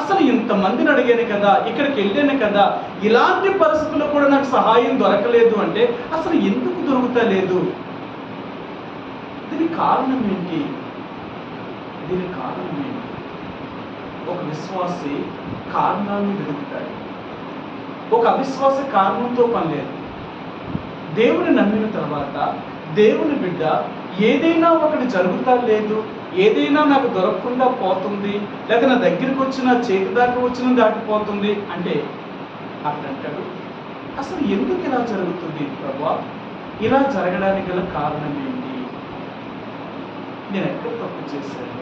అసలు ఇంతమందిని అడిగాను కదా, ఇక్కడికి వెళ్ళాను కదా, ఇలాంటి పరిస్థితుల్లో కూడా నాకు సహాయం దొరకలేదు అంటే అసలు ఎందుకు దొరుకుతా లేదు? దీనికి కారణం ఏంటి? దీనికి కారణం ఏంటి? ఒక విశ్వాసి కారణాలను వెతుకుతాడు, ఒక అవిశ్వాస కారణంతో పని లేదు. దేవుని నమ్మిన తర్వాత దేవుని బిడ్డ ఏదైనా ఒకటి జరుగుతా లేదు, ఏదైనా నాకు దొరకకుండా పోతుంది, లేదా నా దగ్గరికి వచ్చిన చేతి దాకా వచ్చిన దాటిపోతుంది అంటే అట్లంటాడు, అసలు ఎందుకు ఇలా జరుగుతుంది ప్రభువా? ఇలా జరగడానికి గల కారణం ఏంటి? నేను ఎక్కడ తప్పు చేశాను?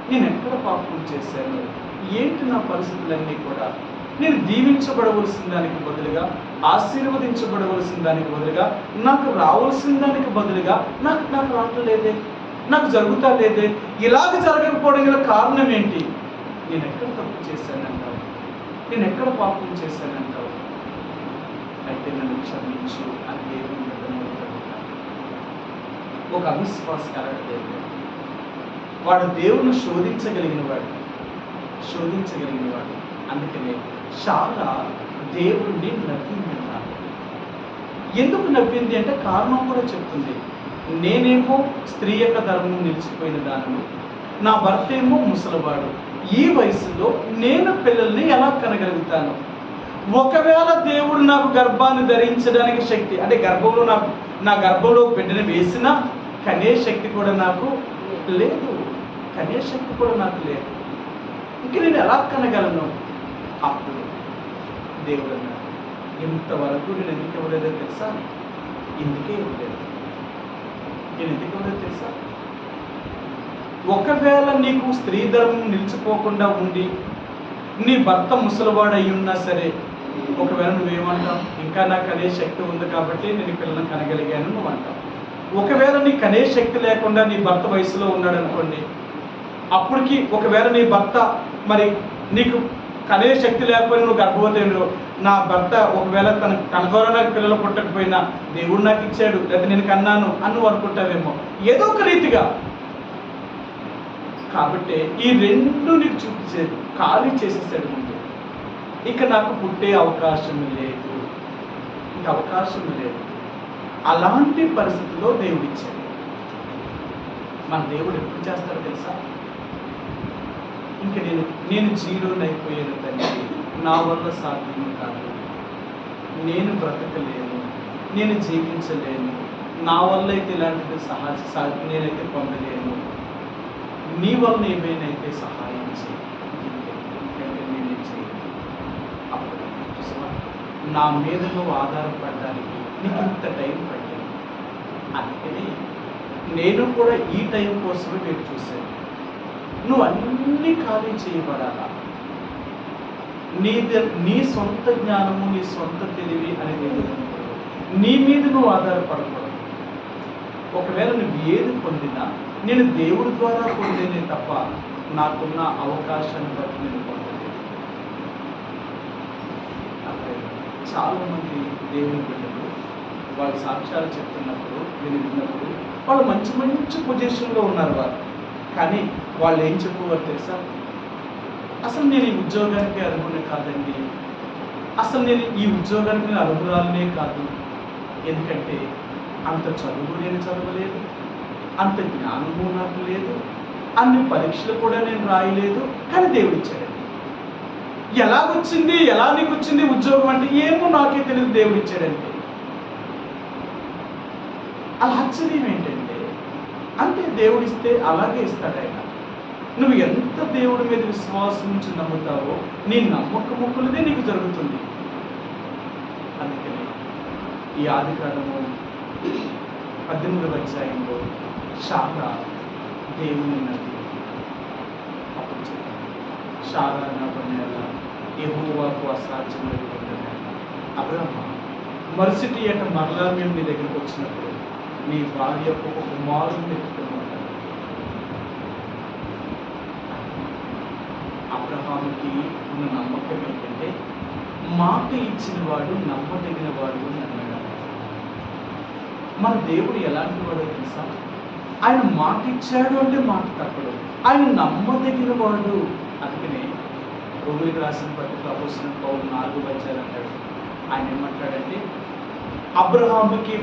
నేను ఎక్కడ పాపం చేశాను? ఏంటి నా పరిస్థితులన్నీ కూడా? నేను దీవించబడవలసిన దానికి బదులుగా, ఆశీర్వదించబడవలసిన దానికి బదులుగా, నాకు రావాల్సిన దానికి బదులుగా నాకు రావట్లేదే, నాకు జరుగుతా లేదే. ఇలాగ జరగకపోవడం గల కారణం ఏంటి? నేను ఎక్కడ తప్పు చేశానంటావు? నేను ఎక్కడ పాపం చేశానంటావు? అయితే నన్ను క్షమించు అని దేవుని ఒక అవిశ్వాస కలగలేదు. వాడు దేవుని శోధించగలిగిన వాడు. అందుకనే చాలా దేవుణ్ణి నవ్విందన్నారు. ఎందుకు నవ్వింది అంటే కారణం కూడా చెప్తుంది. నేనేమో స్త్రీ యొక్క ధర్మం నిలిచిపోయిన దానిని, నా భర్త ఏమో ముసలివాడు. ఈ వయసులో నేను పిల్లల్ని ఎలా కనగలుగుతాను? ఒకవేళ దేవుడు నాకు గర్భాన్ని ధరించడానికి శక్తి, అంటే గర్భంలో నా గర్భంలో బిడ్డని వేసినా కనే శక్తి కూడా నాకు లేదు. ఇంక నేను ఎలా కనగలను? అప్పుడు దేవుడు అన్నాడు, ఇంతవరకు నేను ఎందుకు ఇవ్వలేదో తెలుసా? ఎందుకు ఇవ్వలేదో తెలుసా? ఒకవేళ నీకు స్త్రీ ధర్మం నిలిచిపోకుండా ఉండి నీ భర్త ముసలివాడై ఉన్నా సరే, ఒకవేళ నువ్వేమంటావు? ఇంకా నాకు అనే శక్తి ఉంది కాబట్టి నేను పిల్లలను కనగలిగాను నువ్వు అంటావు. ఒకవేళ నీకు అనే శక్తి లేకుండా నీ భర్త వయసులో ఉన్నాడు అనుకోండి, అప్పటికి ఒకవేళ నీ భర్త మరి నీకు కనే శక్తి లేకపోయినా నువ్వు గర్భవతి, నా భర్త ఒకవేళ తన ద్వారా నాకు పిల్లలు పుట్టకపోయినా దేవుడు నాకు ఇచ్చాడు, లేదా నేను కన్నాను అని నువ్వు అనుకుంటావేమో ఏదో ఒక రీతిగా. కాబట్టి ఈ రెండు నీకు చూపించేది ఖాళీ చేసేసాడు ముందు. ఇక నాకు పుట్టే అవకాశం లేదు. అలాంటి పరిస్థితుల్లో దేవుడు ఇచ్చాడు. మన దేవుడు ఎప్పుడు చేస్తాడో తెలుసా? ఇంక నేను జీరోని అయిపోయాను తండ్రి, నా వల్ల సాధ్యం కాదు, నేను బ్రతకలేను, నేను జీవించలేను, నా వల్ల అయితే ఇలాంటిది నేనైతే పొందలేను, నీ వల్ల ఏమైనా సహాయం చేయి, నేనే చేయను. అప్పుడు నా మీద నువ్వు ఆధారపడడానికి నీకు ఇంత టైం పట్టింది. అందుకని నేను కూడా ఈ టైం కోసమే వేచి చూశాను. నువ్వు అన్నీ ఖాళీ చేయబడాలా. నీ సొంత జ్ఞానము, నీ సొంత తెలివి అనేది నీ మీద నువ్వు ఆధారపడకూడదు. ఒకవేళ నువ్వు ఏది పొందినా నేను దేవుడి ద్వారా పొందేనే తప్ప నాకున్న అవకాశాన్ని బట్టి నేను పొందలేదు. చాలా మంది దేవుని బిడ్డలు వాళ్ళ సాక్ష్యాలు చెప్తున్నప్పుడు విన్నప్పుడు వాళ్ళు మంచి పొజిషన్లో ఉన్నారు వారు. కానీ వాళ్ళు ఏం చెప్పుకోవారు తెలుసా? అసలు నేను ఈ ఉద్యోగానికి అర్హునే కాదండి, అసలు నేను ఈ ఉద్యోగానికి నేను అర్హురాలనే కాదు. ఎందుకంటే అంత చదువు నేను చదవలేదు, అంత జ్ఞానము నాకు లేదు, అన్ని పరీక్షలు కూడా నేను రాయలేదు, కానీ దేవుడు ఇచ్చాడు. ఎలాగొచ్చింది, ఎలా నీకు వచ్చింది ఉద్యోగం అంటే ఏమో నాకే తెలియదు, దేవుడు ఇచ్చాడంటే. అలా ఆశ్చర్యం ఏంటంటే అంటే దేవుడిస్తే అలాగే ఇస్తాడు ఆయన. నువ్వు ఎంత దేవుడి మీద విశ్వాసం నుంచి నమ్ముతావో నీ నమ్మకము కొలదే నీకు జరుగుతుంది. అందుకని ఈ ఆదికాండము 18వ అధ్యాయంలో శారా దేవుని నది అప్పుడు శారా నాపనేల యెహోవాకు అసాధ్యమైనది. అబ్రహమా, మరుసటి ఏట మరలా మేము నీ దగ్గరికి వచ్చినప్పుడు నీ భార్యకు ఒక కుమారుని ఎత్తుకున్నాడు. అబ్రహాముకి ఉన్న నమ్మకం ఏంటంటే మాట ఇచ్చిన వాడు నమ్మదగిన వాడు అని అన్నాడు. మన దేవుడు ఎలాంటి వాడో తెలుసా? ఆయన మాట ఇచ్చాడు అంటే మాట తప్పడు. ఆయన నమ్మదగిన వాడు. అందుకనే రోగులకు రాసిన పత్రిక అపోస్తలుడైన పౌలు 4వ అధ్యాయం అంటాడు. ఆయన ఏమంటాడంటే అబ్రహాముకి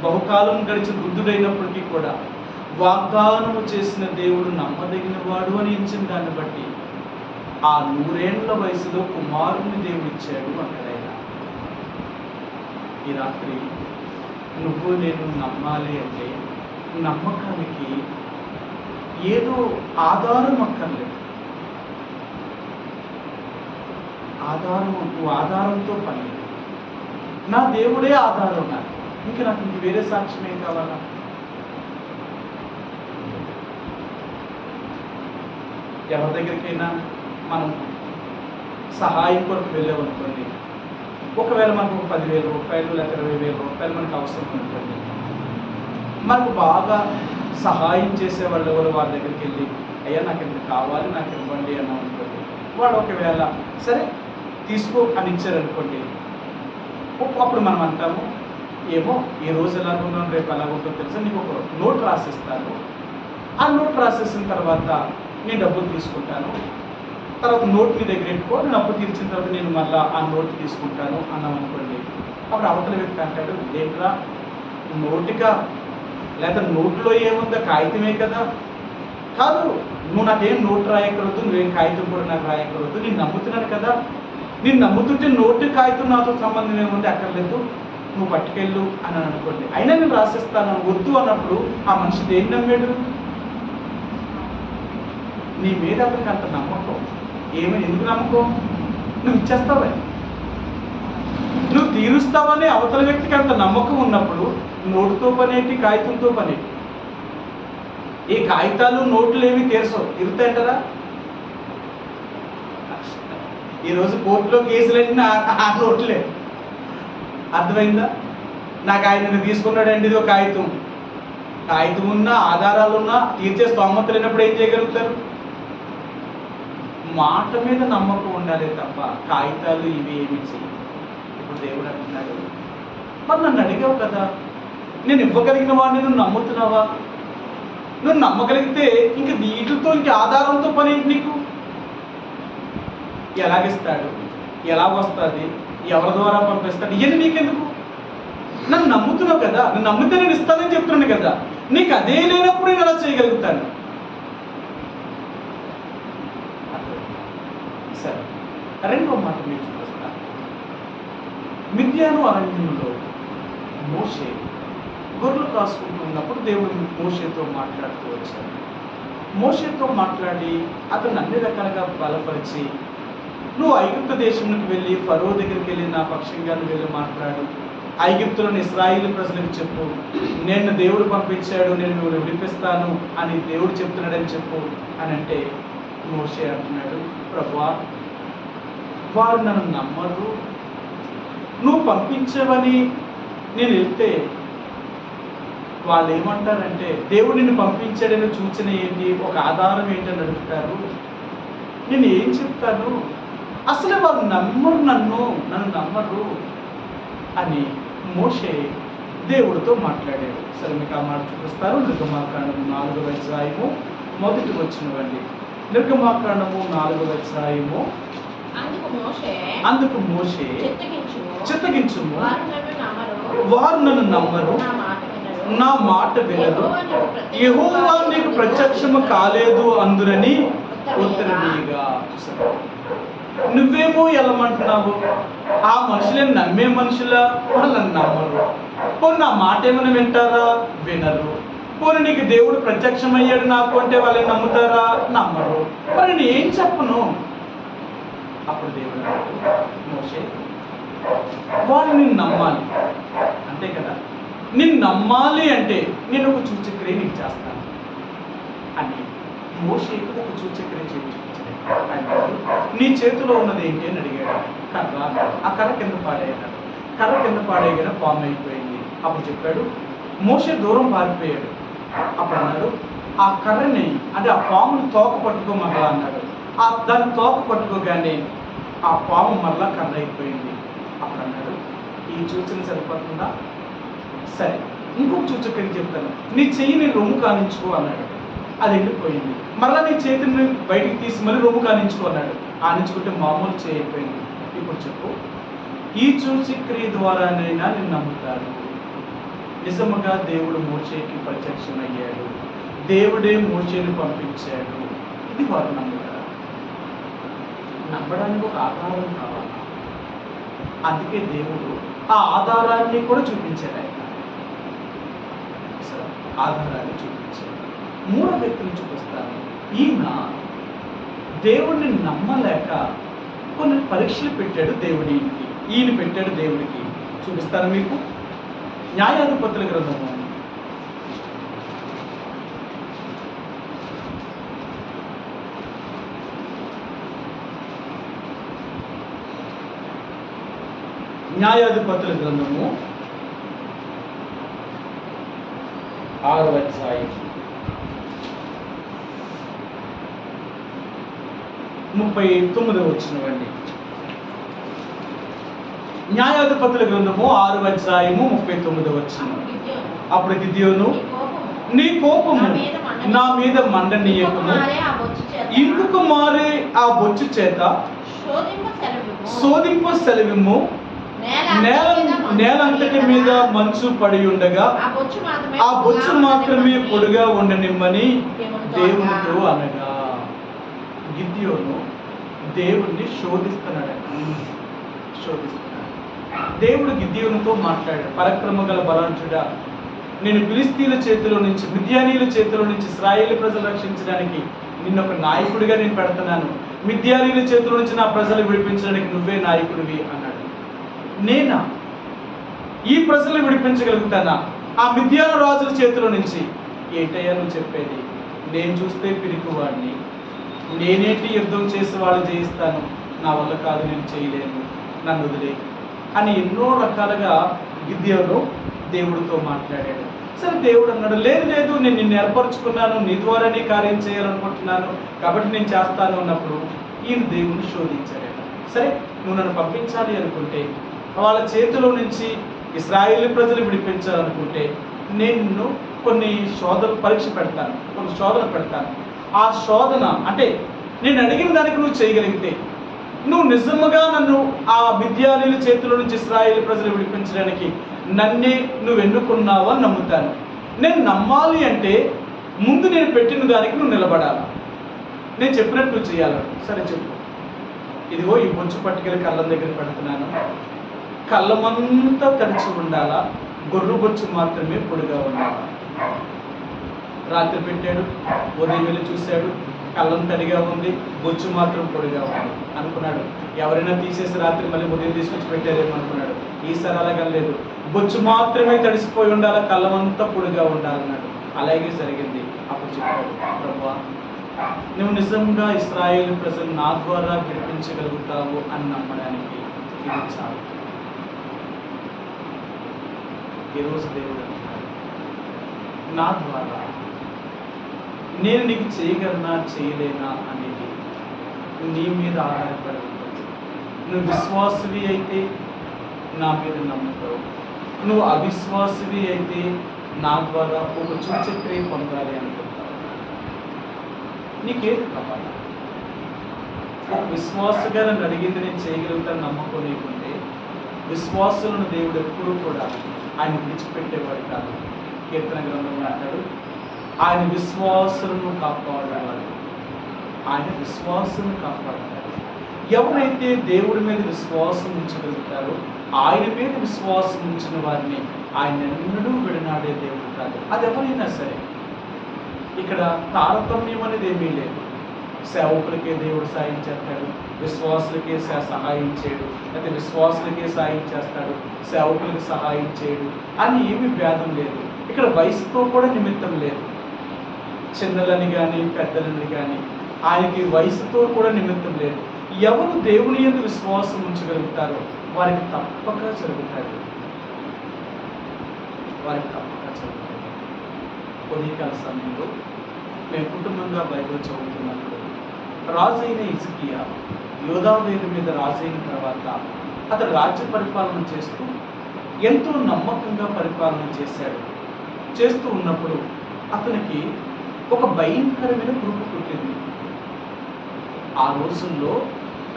బహుకాలం గడిచిన వృద్ధుడైనప్పటికీ కూడా వాగ్దానము చేసిన దేవుడు నమ్మదగిన వాడు అని ఎంచిన దాన్ని బట్టి ఆ 100 ఏళ్ల వయసులో కుమారుని దేవుడు ఇచ్చాడు అంటాడు ఆయన. ఈ రాత్రి నువ్వు నేను నమ్మాలి అంటే నమ్మకానికి ఏదో ఆధారం అక్కర్లేదు. నువ్వు ఆధారంతో పని. నా దేవుడే ఆధారం నాకు. ఇంకా నాకు ఇంక వేరే సాక్ష్యం ఏం కావాలా? ఎవరి దగ్గరికైనా మనం సహాయం కొరకు వెళ్ళామనుకోండి, ఒకవేళ మనకు 10,000 రూపాయలు లేదా 20,000 రూపాయలు మనకు అవసరం అనుకోండి, మనకు బాగా సహాయం చేసే వాళ్ళు ఎవరు వారి దగ్గరికి వెళ్ళి అయ్యా నాకు ఇంత కావాలి నాకు ఇవ్వండి అన్నాం అనుకోండి, వాడు ఒకవేళ సరే తీసుకో అని ఇచ్చారనుకోండి, అప్పుడు మనం అంటాము ఏమో ఈ రోజు ఎలా ఉన్నాను రేపు ఎలా ఉంటుందో తెలుసా, నీకు ఒక నోట్ రాసిస్తాను, ఆ నోట్ రాసేసిన తర్వాత నేను డబ్బులు తీసుకుంటాను, తర్వాత నోట్ మీ దగ్గర పెట్టుకో, నేను అప్పు తీర్చిన తర్వాత నేను మళ్ళీ ఆ నోట్ తీసుకుంటాను అన్నాం అనుకోండి. అప్పుడు అవతల వ్యక్తి అంటాడు ఏంట్రా నోటుగా లేదా నోట్లో ఏముందో కాగితమే కదా, కాదు నువ్వు నాకేం నోటు రాయకూడదు, నువ్వేం కాగితం కూడా నాకు రాయకూడదు, నేను నమ్ముతున్నాను కదా, నేను నమ్ముతుంటే నోటు కాగితం నాతో సంబంధం ఏముంది అక్కర్లేదు, నువ్వు పట్టుకెళ్ళు అని అనుకోండి. అయినా నేను రాసిస్తాను వద్దు అన్నప్పుడు ఆ మనిషి దేన్ని నమ్మాడు? నీ మీద అతనికి అంత నమ్మకం. ఎందుకు నమ్మకం? నువ్వు ఇచ్చేస్తావే, నువ్వు తీరుస్తావని అవతల వ్యక్తికి అంత నమ్మకం ఉన్నప్పుడు నోటుతో పనేంటి కాగితంతో పనేంటి? ఈ కాగితాలు నోట్లు ఏమి తీరుతాయంటారా? ఈరోజు కోర్టులో కేసులన్నీ ఆ నోట్లే. అర్థమైందా? నాకు ఆయన తీసుకున్నాడండి ఇది ఒక కాగితం ఉన్నా ఆధారాలు ఉన్నా తీర్చే స్తోమత లేనప్పుడు ఏం చేయగలుగుతారు? మాట మీద నమ్మకం ఉండాలి తప్ప కాగితాలు ఇవి ఏమి చెయ్యి. ఇప్పుడు దేవుడు అంటున్నాడు మరి నన్ను అడిగావు కదా, నేను ఇవ్వగలిగిన వాడిని నువ్వు నమ్ముతున్నావా? నువ్వు నమ్మగలిగితే ఇంక వీటితో ఇంక ఆధారంతో పని నీకు ఎలాగిస్తాడు, ఎలా వస్తుంది, ఎవరి ద్వారా పంపిస్తాడు, ఇవన్నీ నీకెందుకు? నన్ను నమ్ముతున్నావు కదా, నేను నమ్మితే నేను ఇస్తానని చెప్తున్నాను కదా, నీకు అదే లేనప్పుడు నేను ఎలా చేయగలుగుతాను? సరే, రెండో మాట మీరు చూపిస్తాను. మిద్యాను అరణ్యంలో మోషే గొర్రెలు కాసుకుంటున్నప్పుడు దేవుడు మోషేతో మాట్లాడుతూ వచ్చాడు. మోషేతో మాట్లాడి అతను అన్ని రకాలుగా బలపరిచి నువ్వు ఐగుప్తు దేశంలోకి వెళ్ళి ఫరో దగ్గరికి వెళ్ళి నా పక్షంగా వెళ్ళి మాట్లాడు, ఐగుప్తులను ఇశ్రాయేలు ప్రజలకు చెప్పు, నేను దేవుడు పంపించాడు, నేను నువ్వు విడిపిస్తాను అని దేవుడు చెప్తున్నాడని చెప్పు అని అంటే మోషే అంటున్నాడు ప్రభువా వారు నన్ను నమ్మరు, నువ్వు పంపించవని నేను వెళ్తే వాళ్ళు ఏమంటారంటే దేవుడు నిన్ను పంపించాడని సూచన ఏంటి, ఒక ఆధారం ఏంటని అడుగుతారు, నేను ఏం చెప్తాను, అసలు వాళ్ళు నమ్మరు, నన్ను నమ్మరు అని మోషే దేవుడితో మాట్లాడాడు. సరే మీకు ఆ మాట చూపిస్తారు. నిర్గమాకాండము 4వ అధ్యాయము 1 వచనం. నిర్గమాకాండము 4వ అధ్యాయము. అందుకు మోషే చిత్తగించుము, వారు నన్ను నమ్మరు, నా మాట వినరు, యెహోవా నీకు ప్రత్యక్షము కాలేదు అందురని ఉత్తరమీగా. నువ్వేమో వెళ్ళమంటున్నావు. ఆ మనుషులే నమ్మే మనుషులా? వాళ్ళని నమ్మరు. పోనీ నా మాట ఏమైనా వింటారా? వినరు. పోనీ నీకు దేవుడు ప్రత్యక్షమయ్యాడు నాకు అంటే వాళ్ళని నమ్ముతారా? నమ్మరు. మరి నేను ఏం చెప్పను? అప్పుడు దేవుడు అన్నాడు, మోషే, వాళ్ళు నిన్ను నమ్మాలి, అంతే కదా. నిన్ను నమ్మాలి అంటే నేను ఒక సూచక్రియ నీకు చేస్తాను అని మోషేకు ఒక సూచక్రియ చూపించాడు. అన్నాడు, నీ చేతిలో ఉన్నది ఏంటి అని అడిగాడు. కర్ర. ఆ కర్ర కింద పాడేయన్నాడు. కర్ర కింద పాడేయగానే పాము అయిపోయింది. అప్పుడు చెప్పాడు, మోషే దూరం పారిపోయాడు. అప్పుడు అన్నాడు, ఆ కర్రని అంటే ఆ పాముని తోక పట్టుకోమల్లా అన్నాడు. దాన్ని తోక పట్టుకోగానే ఆ పాము మరలా కర్ర అయిపోయింది. అప్పుడు అన్నాడు, ఈ సూచన సరిపోతుందా? సరే, ఇంకొక సూచకని చెప్తాను. నీ చెయ్యిని రొమ్ము కానించుకో అన్నాడు. అది ఎండిపోయింది. మరలా నీ చేతిని బయటికి తీసి మళ్ళీ రొమ్ము కానించుకో అన్నాడు. ఆనించుకుంటే మామూలు చేయి అయిపోయింది. ఇప్పుడు చెప్పు, ఈ సూచక్రియ ద్వారానైనా నేను నమ్ముతాను. నిజముగా దేవుడు మోషేకి ప్రత్యక్షమయ్యాడు, దేవుడే మోషేని పంపించాడు. ఇది వారు నమ్ముతారు. నమ్మడానికి ఒక ఆధారం కావాలి. అందుకే దేవుడు ఆ ఆధారాన్ని కూడా చూపించాడు. ఆయన ఆధారాన్ని చూపించాడు. మూడో వ్యక్తిని చూపిస్తాను. ఈయన దేవుడిని నమ్మలేక కొన్ని పరీక్షలు పెట్టాడు దేవుడికి. ఈయన పెట్టాడు దేవుడికి. చూపిస్తాను మీకు. న్యాయాధిపతుల గ్రంథము 6వ అధ్యాయం 39వ వచనమండి. న్యాయాధిపతుల గ్రంథము 6వ అధ్యాయము 39వ వచనం. అప్పుడు గిద్యోను, నీ కోపము నా మీద మండనీయకము, ఇంకొక మారే ఆ బొచ్చు చేత శోధింప సెలవిమ్ము. నేలంతటి మీద మంచు పడి ఉండగా ఆ బొచ్చు మాత్రమే పొడిగా ఉండనిమ్మని దేవునితో అనగా. గిద్యోను దేవుణ్ణి శోధిస్తున్నాడు. దేవుడు గిద్యోనుతో మాట్లాడాడు. పరాక్రమ గల బలాఢ్యుడా, నేను ఫిలిష్తీయుల చేతిలో నుంచి, మిద్యానీయుల చేతిలో నుంచి ఇశ్రాయేలు ప్రజలు రక్షించడానికి నిన్నొక నాయకుడిగా నేను పెడుతున్నాను. మిద్యానీయుల చేతిలో నుంచి నా ప్రజలు విడిపించడానికి నువ్వే నాయకుడివి అన్నాడు. నేనా ఈ ప్రజలు విడిపించగలుగుతానా ఆ మిద్యాను రాజుల చేతిలో నుంచి? ఏంటయ్యా నువ్వు చెప్పేది? నేను చూస్తే పిరికివాడిని, నేనేంటి యుద్ధం చేసి వాళ్ళు జయిస్తాను, నా వల్ల కాదు, నేను చేయలేను, నన్ను వదిలే అని ఎన్నో రకాలుగా గిద్యోను దేవుడితో మాట్లాడాడు. సరే, దేవుడు అన్నాడు, లేదు లేదు, నేను నిన్ను ఏర్పరచుకున్నాను, నీ ద్వారా నీ కార్యం చేయాలనుకుంటున్నాను, కాబట్టి నేను చేస్తాను అన్నప్పుడు ఈయన దేవుడిని శోధించాడు. సరే, నువ్వు నన్ను పంపించాలి అనుకుంటే, వాళ్ళ చేతిలో నుంచి ఇశ్రాయేలు ప్రజలు విడిపించాలనుకుంటే నేను కొన్ని పరీక్ష పెడతాను, కొన్ని శోధన పెడతాను. ఆ శోధన అంటే నేను అడిగిన దానికి నువ్వు చేయగలిగితే, నువ్వు నిజముగా నన్ను ఆ మిద్యానీయుల చేతిలో నుంచి ఇశ్రాయేలు ప్రజలు విడిపించడానికి నన్నే నువ్వు ఎన్నుకున్నావా నమ్ముతాను. నేను నమ్మాలి అంటే ముందు నేను పెట్టిన దానికి నువ్వు నిలబడాలి, నేను చెప్పినట్టు నువ్వు చేయాలి. సరే చెప్పు. ఇదిగో ఈ బొచ్చు పట్టుకెళ్ళి కళ్ళం దగ్గర పెడుతున్నాను, కళ్ళమంతా తడిచి ఉండాలా, గొర్రె బొచ్చు మాత్రమే పొడిగా ఉండాలా. రాత్రి పెట్టాడు, ఉదయం వెళ్ళి చూశాడు, కళ్ళం తడిగా ఉంది, బొచ్చు మాత్రం పొడిగా ఉంది. అనుకున్నాడు, ఎవరైనా తీసేసి రాత్రి మళ్ళీ ఉదయం తీసుకొచ్చి పెట్టారేమో అనుకున్నాడు. ఈసారి అలాగే లేదు, బొచ్చు మాత్రమే తడిసిపోయి ఉండాలా, కళ్ళమంతా పొడిగా ఉండాలన్నాడు. అలాగే జరిగింది. అప్పుడు చెప్పాడు, ప్రభువా, నువ్వు నిజంగా ఇశ్రాయేలు ప్రజలు నా ద్వారా విడిపించగలుగుతావు అని నమ్మడానికి ఇది చాలు. ఈరోజు దేవుడు అంటున్నాడు, నా ద్వారా నేను నీకు చేయగలనా చేయలేనా అనేది నీ మీద ఆధారపడి ఉంటుంది. నువ్వు విశ్వాసవి అయితే నా మీద నమ్ముతావు, నువ్వు అవిశ్వాసవి అయితే నా ద్వారా ఒక సూచక్రియ పొందాలి అనుకుంటావు. నీకేది కావాలి? ఒక విశ్వాసగా నన్ను అడిగింది నేను చేయగలుగుతాను నమ్మకం లేకుంటే విశ్వాసులను దేవుడు ఎప్పుడూ కూడా ఆయన విడిచిపెట్టేవాడు కాదు. కీర్తన గ్రంథంలో అంటాడు, ఆయన విశ్వాసులను కాపాడేవాడు, ఆయన విశ్వాసులను కాపాడతాడు. ఎవరైతే దేవుడి మీద విశ్వాసం ఉంచగలుగుతారో, ఆయన మీద విశ్వాసం ఉంచిన వారిని ఆయన ఎన్నడూ విడనాడే దేవుడు కాదు. అది ఎవరైనా సరే. ఇక్కడ తారతమ్యం అనేది ఏమీ లేదు. సేవకులకే దేవుడు సాయం చేస్తాడు, విశ్వాసులకే సహాయం చేయడు, అయితే విశ్వాసులకే సాయం చేస్తాడు, సేవకులకు సహాయం చేయడు అని ఏమీ భేదం లేదు. ఇక్కడ వయసుతో కూడా నిమిత్తం లేదు. చిన్నలని కానీ పెద్దలని కానీ ఆయనకి వయసుతో కూడా నిమిత్తం లేదు. ఎవరు దేవుని యందు విశ్వాసం ఉంచగలుగుతారో వారికి తప్పక జరుగుతాడు. వారికి తప్పక జరుగుతాడు. ఉదయకాల సమయంలో మేము కుటుంబంగా బైబిల్ చదువుతున్నప్పుడు రాజు అయిన హిజ్కియా యోధావేలు మీద రాజు అయిన తర్వాత అతడు రాజ్య పరిపాలన చేస్తూ ఎంతో నమ్మకంగా పరిపాలన చేస్తూ ఉన్నప్పుడు అతనికి ఒక భయంకరమైన కురుపు పుట్టింది. ఆ రోజుల్లో,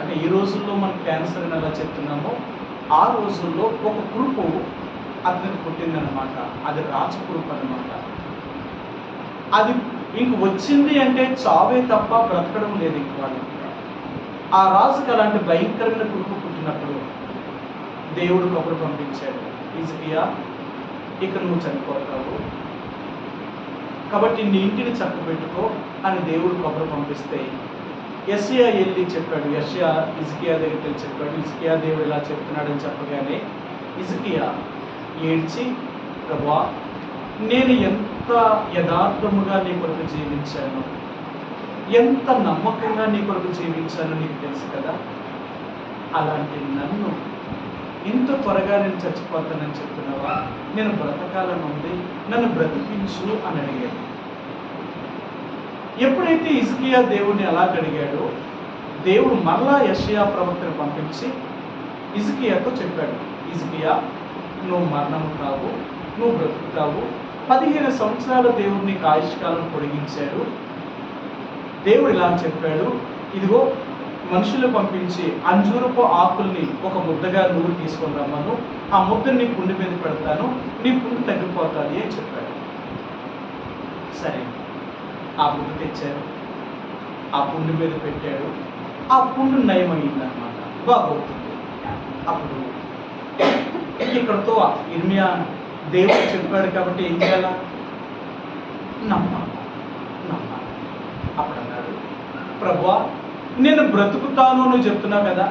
అంటే ఈ రోజుల్లో మనం క్యాన్సర్ అని ఎలా చెప్తున్నామో, ఆ రోజుల్లో ఒక కురుపు అతనికి పుట్టిందనమాట. అది రాచకురుపు అనమాట. అది ఇంక వచ్చింది అంటే చావే తప్ప బ్రతకడం లేదు ఇంక వాళ్ళు. ఆ రాజుకి అలాంటి భయంకరమైన కురుపు పుట్టినప్పుడు దేవుడు కబురు పంపించాడు, హిజ్కియా ఇక నువ్వు చనిపోతావు, కాబట్టి నీ ఇంటిని చక్కబెట్టుకో అని దేవుడు కబురు పంపిస్తే యెషయా వెళ్ళి చెప్పాడు. యెషయా హిజ్కియా దగ్గరికి వెళ్ళి చెప్పాడు, హిజ్కియా దేవుడు ఇలా చెప్తున్నాడని చెప్పగానే హిజ్కియా ఏడ్చి, ప్రభువా నేను ఎంత యథార్థముగా నీ కొరకు జీవించాను, ఎంత నమ్మకంగా నీ కొరకు జీవించానో నీకు తెలుసు కదా, అలాంటి నన్ను ఇంత త్వరగా నేను చచ్చిపోతానని చెప్తున్నావా, నేను బ్రతకాలని ఉంది, నన్ను బ్రతికించు అని అడిగాడు. ఎప్పుడైతే హిజ్కియా దేవుడిని అలా అడిగాడో దేవుడు మరలా యెషయా ప్రవక్తను పంపించి హిజ్కియాతో చెప్పాడు, హిజ్కియా నువ్వు మరణము కావు, నువ్వు బ్రతుకుతావు. 15 సంవత్సరాల దేవుడు నీకు ఆయుష్కాలను పొడిగించాడు. దేవుడు ఇలా చెప్పాడు, ఇదిగో మనుషులు పంపించి అంజూరపు ఆకుల్ని ఒక ముద్దగా నూరు తీసుకొని రమ్మను, ఆ ముద్దని నీ పుండు మీద పెడతాను, నీ పుండు తగ్గిపోతుంది అని చెప్పాడు. సరే, ఆ ముద్ద తెచ్చారు, ఆ పుండు మీద పెట్టాడు, ఆ పుండు నయమైందన్నమాట, బాగవుతుంది. అప్పుడు ఇక్కడతో ఇర్మియా దేవుడు చెప్పాడు కాబట్టి ఏం చేయాలా, నమ్మాలి. అప్పుడు అన్నాడు, ప్రభువా నేను బ్రతుకుతాను నువ్వు చెప్తున్నావు కదా,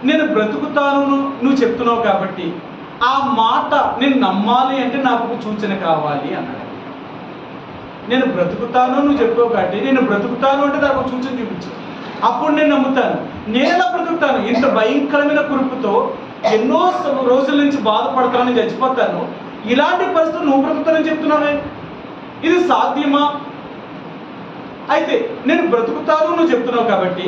నేను బ్రతుకుతాను నువ్వు చెప్తున్నావు కాబట్టి ఆ మాట నేను నమ్మాలి అంటే నాకు సూచన కావాలి అన్నాడు. నేను బ్రతుకుతాను నువ్వు చెప్పావు కాబట్టి నేను బ్రతుకుతాను అంటే నాకు సూచన చూపించు, అప్పుడు నేను నమ్ముతాను. నేను ఎలా బ్రతుకుతాను? ఇంత భయంకరమైన కురుపుతో ఎన్నో రోజుల నుంచి బాధపడతానని చచ్చిపోతాను, ఇలాంటి పరిస్థితులు నువ్వు బ్రతుకుతానని చెప్తున్నావే, ఇది సాధ్యమా? అయితే నేను బ్రతుకుతాను నువ్వు చెప్తున్నావు కాబట్టి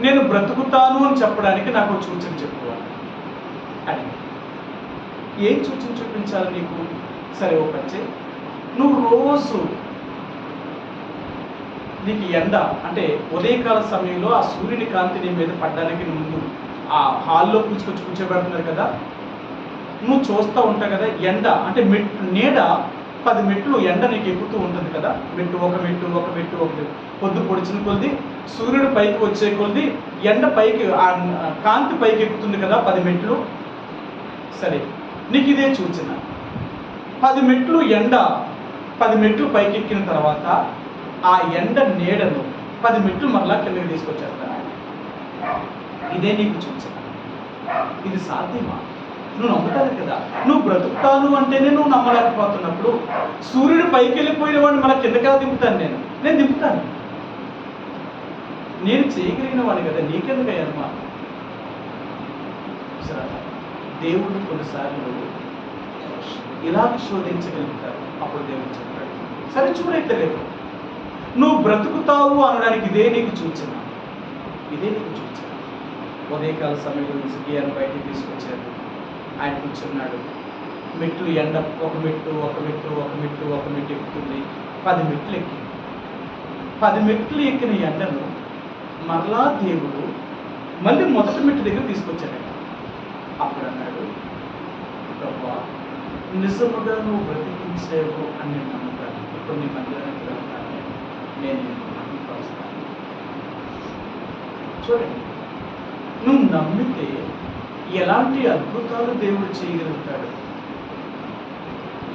నేను బ్రతుకుతాను అని చెప్పడానికి నాకు సూచన చెప్పుకోవాలి అని. ఏం సూచన చూపించాలి నీకు? సరే ఓ పచ్చే, నువ్వు రోజు నీకు ఎండ అంటే ఉదయకాల సమయంలో ఆ సూర్యుని కాంతి నీ మీద పడ్డానికి ముందు ఆ హాల్లో కూర్చోబెడుతున్నారు కదా, నువ్వు చూస్తూ ఉంటావు కదా, ఎండ అంటే నీడ 10 మెట్లు ఎండ నీకు ఎక్కుతూ ఉంటుంది కదా, ఒక మెట్టు పొద్దు పొడిచిన కొద్ది సూర్యుడు పైకి వచ్చే కొద్ది ఎండ పైకి కాంతి పైకి ఎక్కుతుంది కదా 10 మెట్లు. సరే, నీకు ఇదే సూచన. 10 మెట్లు ఎండ 10 మెట్లు పైకి ఎక్కిన తర్వాత ఆ ఎండ నీడను 10 మెట్లు మరలా కిందకి తీసుకొచ్చేస్తాను. ఇదే నీకు సూచన. ఇది సాధ్యమా? నువ్వు నమ్ముతాను కదా, నువ్వు బ్రతుకుతాను అంటేనే నువ్వు నమ్మలేకపోతున్నప్పుడు సూర్యుడు పైకి వెళ్ళిపోయిన వాడిని మళ్ళీ కిందకెలా దింపుతాను? నేను దింపుతాను. నేను చేయగలిగిన వాడిని కదా, నీకెందుకయ్యమ్మా? దేవుడు కొన్నిసార్లు ఇలాగ శోధించగలుగుతారు. అప్పుడు దేవుడు చెప్పాడు, సరే చూడైతే లేదు, నువ్వు బ్రతుకుతావు అనడానికి ఇదే నీకు సూచన. ఉదయకాల సమయంలో హిజ్కియాను బయటికి తీసుకొచ్చారు. ఆయన కూర్చున్నాడు. మెట్లు ఎండ ఒక మెట్టు ఎక్కుతుంది. 10 మెట్లు ఎక్కి 10 మెట్లు ఎక్కిన ఎండను మరలా దేవుడు మళ్ళీ మొదటి మెట్టు దగ్గర తీసుకొచ్చాడు. అప్పుడు అన్నాడు, ప్రభువా నిజముగా నువ్వు బ్రతికించేవు అని నేను నమ్ముతాను. ఇప్పుడు నీ మందిరానికి వెళ్తాను, నేను నమ్ముతాను. చూడండి, నమ్మితే ఎలాంటి అద్భుతాలు దేవుడు చేయగలుగుతాడు,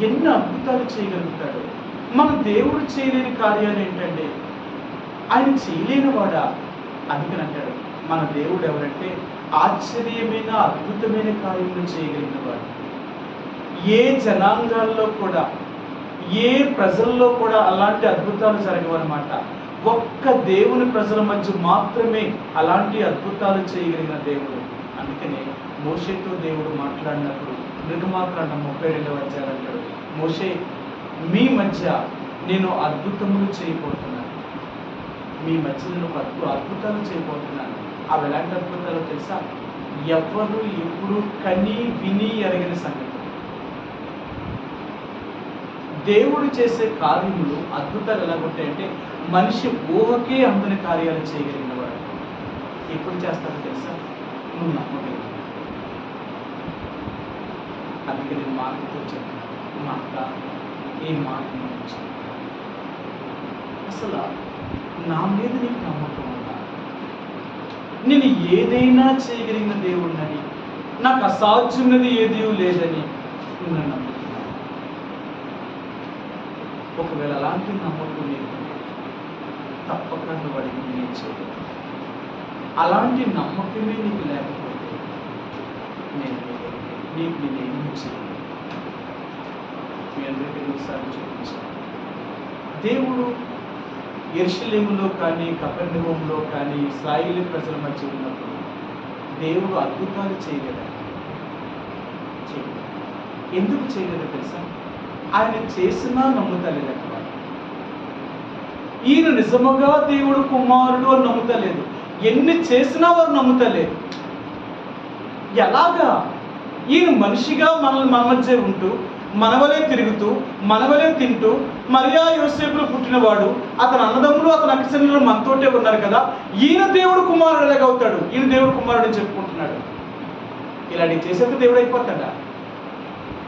ఎన్ని అద్భుతాలు చేయగలుగుతాడు. మన దేవుడు చేయలేని కార్యాలు ఏంటంటే ఆయన చేయలేని వాడా? అందుకని అంటాడు మన దేవుడు ఎవరంటే ఆశ్చర్యమైన అద్భుతమైన కార్యములు చేయగలిగిన వాడు. ఏ జనాంగాల్లో కూడా ఏ ప్రజల్లో కూడా అలాంటి అద్భుతాలు జరగవన్నమాట. ఒక్క దేవుని ప్రజల మధ్య మాత్రమే అలాంటి అద్భుతాలు చేయగలిగిన దేవుడు. అందుకనే మోషేతో దేవుడు మాట్లాడినప్పుడు నిర్గమాకాండం 32వ అధ్యాయం అంటాడు, మోషే మీ మధ్య నేను అద్భుతములు చేయబోతున్నాను, మీ మధ్య నేను అద్భుతాలు చేయబోతున్నాను. అవి ఎలాంటి అద్భుతాలు తెలుసా? ఎవరు ఎప్పుడు కని విని ఎరగిన సంగతి. దేవుడు చేసే కార్యములు అద్భుతాలు ఎలాగుంటాయంటే మనిషి ఊహకే అందని కార్యాలు చేయగలిగిన వాడు. ఎప్పుడు చేస్తారో తెలుసా? నువ్వు నమ్మగలిగి. అందుకే నేను మాటతో చెప్పాను, మాట ఏ మాట అసలు నా మీద నీకు నమ్మకం ఉందా? నేను ఏదైనా చేయగలిగిన దేవుడినని, నాకు అసాధ్యమైనది ఏదీ లేదని నేను నమ్ముతున్నాను. ఒకవేళ అలాంటి నమ్మకం నీకు తప్పక నువ్వు అడిగి నేను చేయగలను. అలాంటి నమ్మకమే నీకు లేకపోతే నేనేం చేయను. మీ అందరికీ ఒకసారి చూపించాను. దేవుడు యెరూషలేములో కానీ కపెర్నహూములో కానీ ఇశ్రాయేలు ప్రజల మధ్య ఉన్నప్పుడు దేవుడు అద్భుతాలు చేయలేదా? ఎందుకు చేయలేదో తెలుసా? ఆయన చేసినా నమ్ముతలేదు. ఈయన నిజముగా దేవుడు కుమారుడు అని నమ్ముతలేదు. ఎన్ని చేసినా వారు నమ్ముతలేదు. ఎలాగా? ఈయన మనిషిగా మనల్ని మన మధ్య ఉంటూ మనవలే తిరుగుతూ మనవలే తింటూ మరియా యోసేపులు పుట్టినవాడు, అతని అన్నదమ్ములు అతని అక్కచెల్లెలు మనతోటే ఉన్నారు కదా, ఈయన దేవుడు కుమారుడు ఎలాగవుతాడు? ఈయన దేవుడు కుమారుడు అని చెప్పుకుంటున్నాడు. ఇలాంటి చేసేందుకు దేవుడు అయిపోతాడా?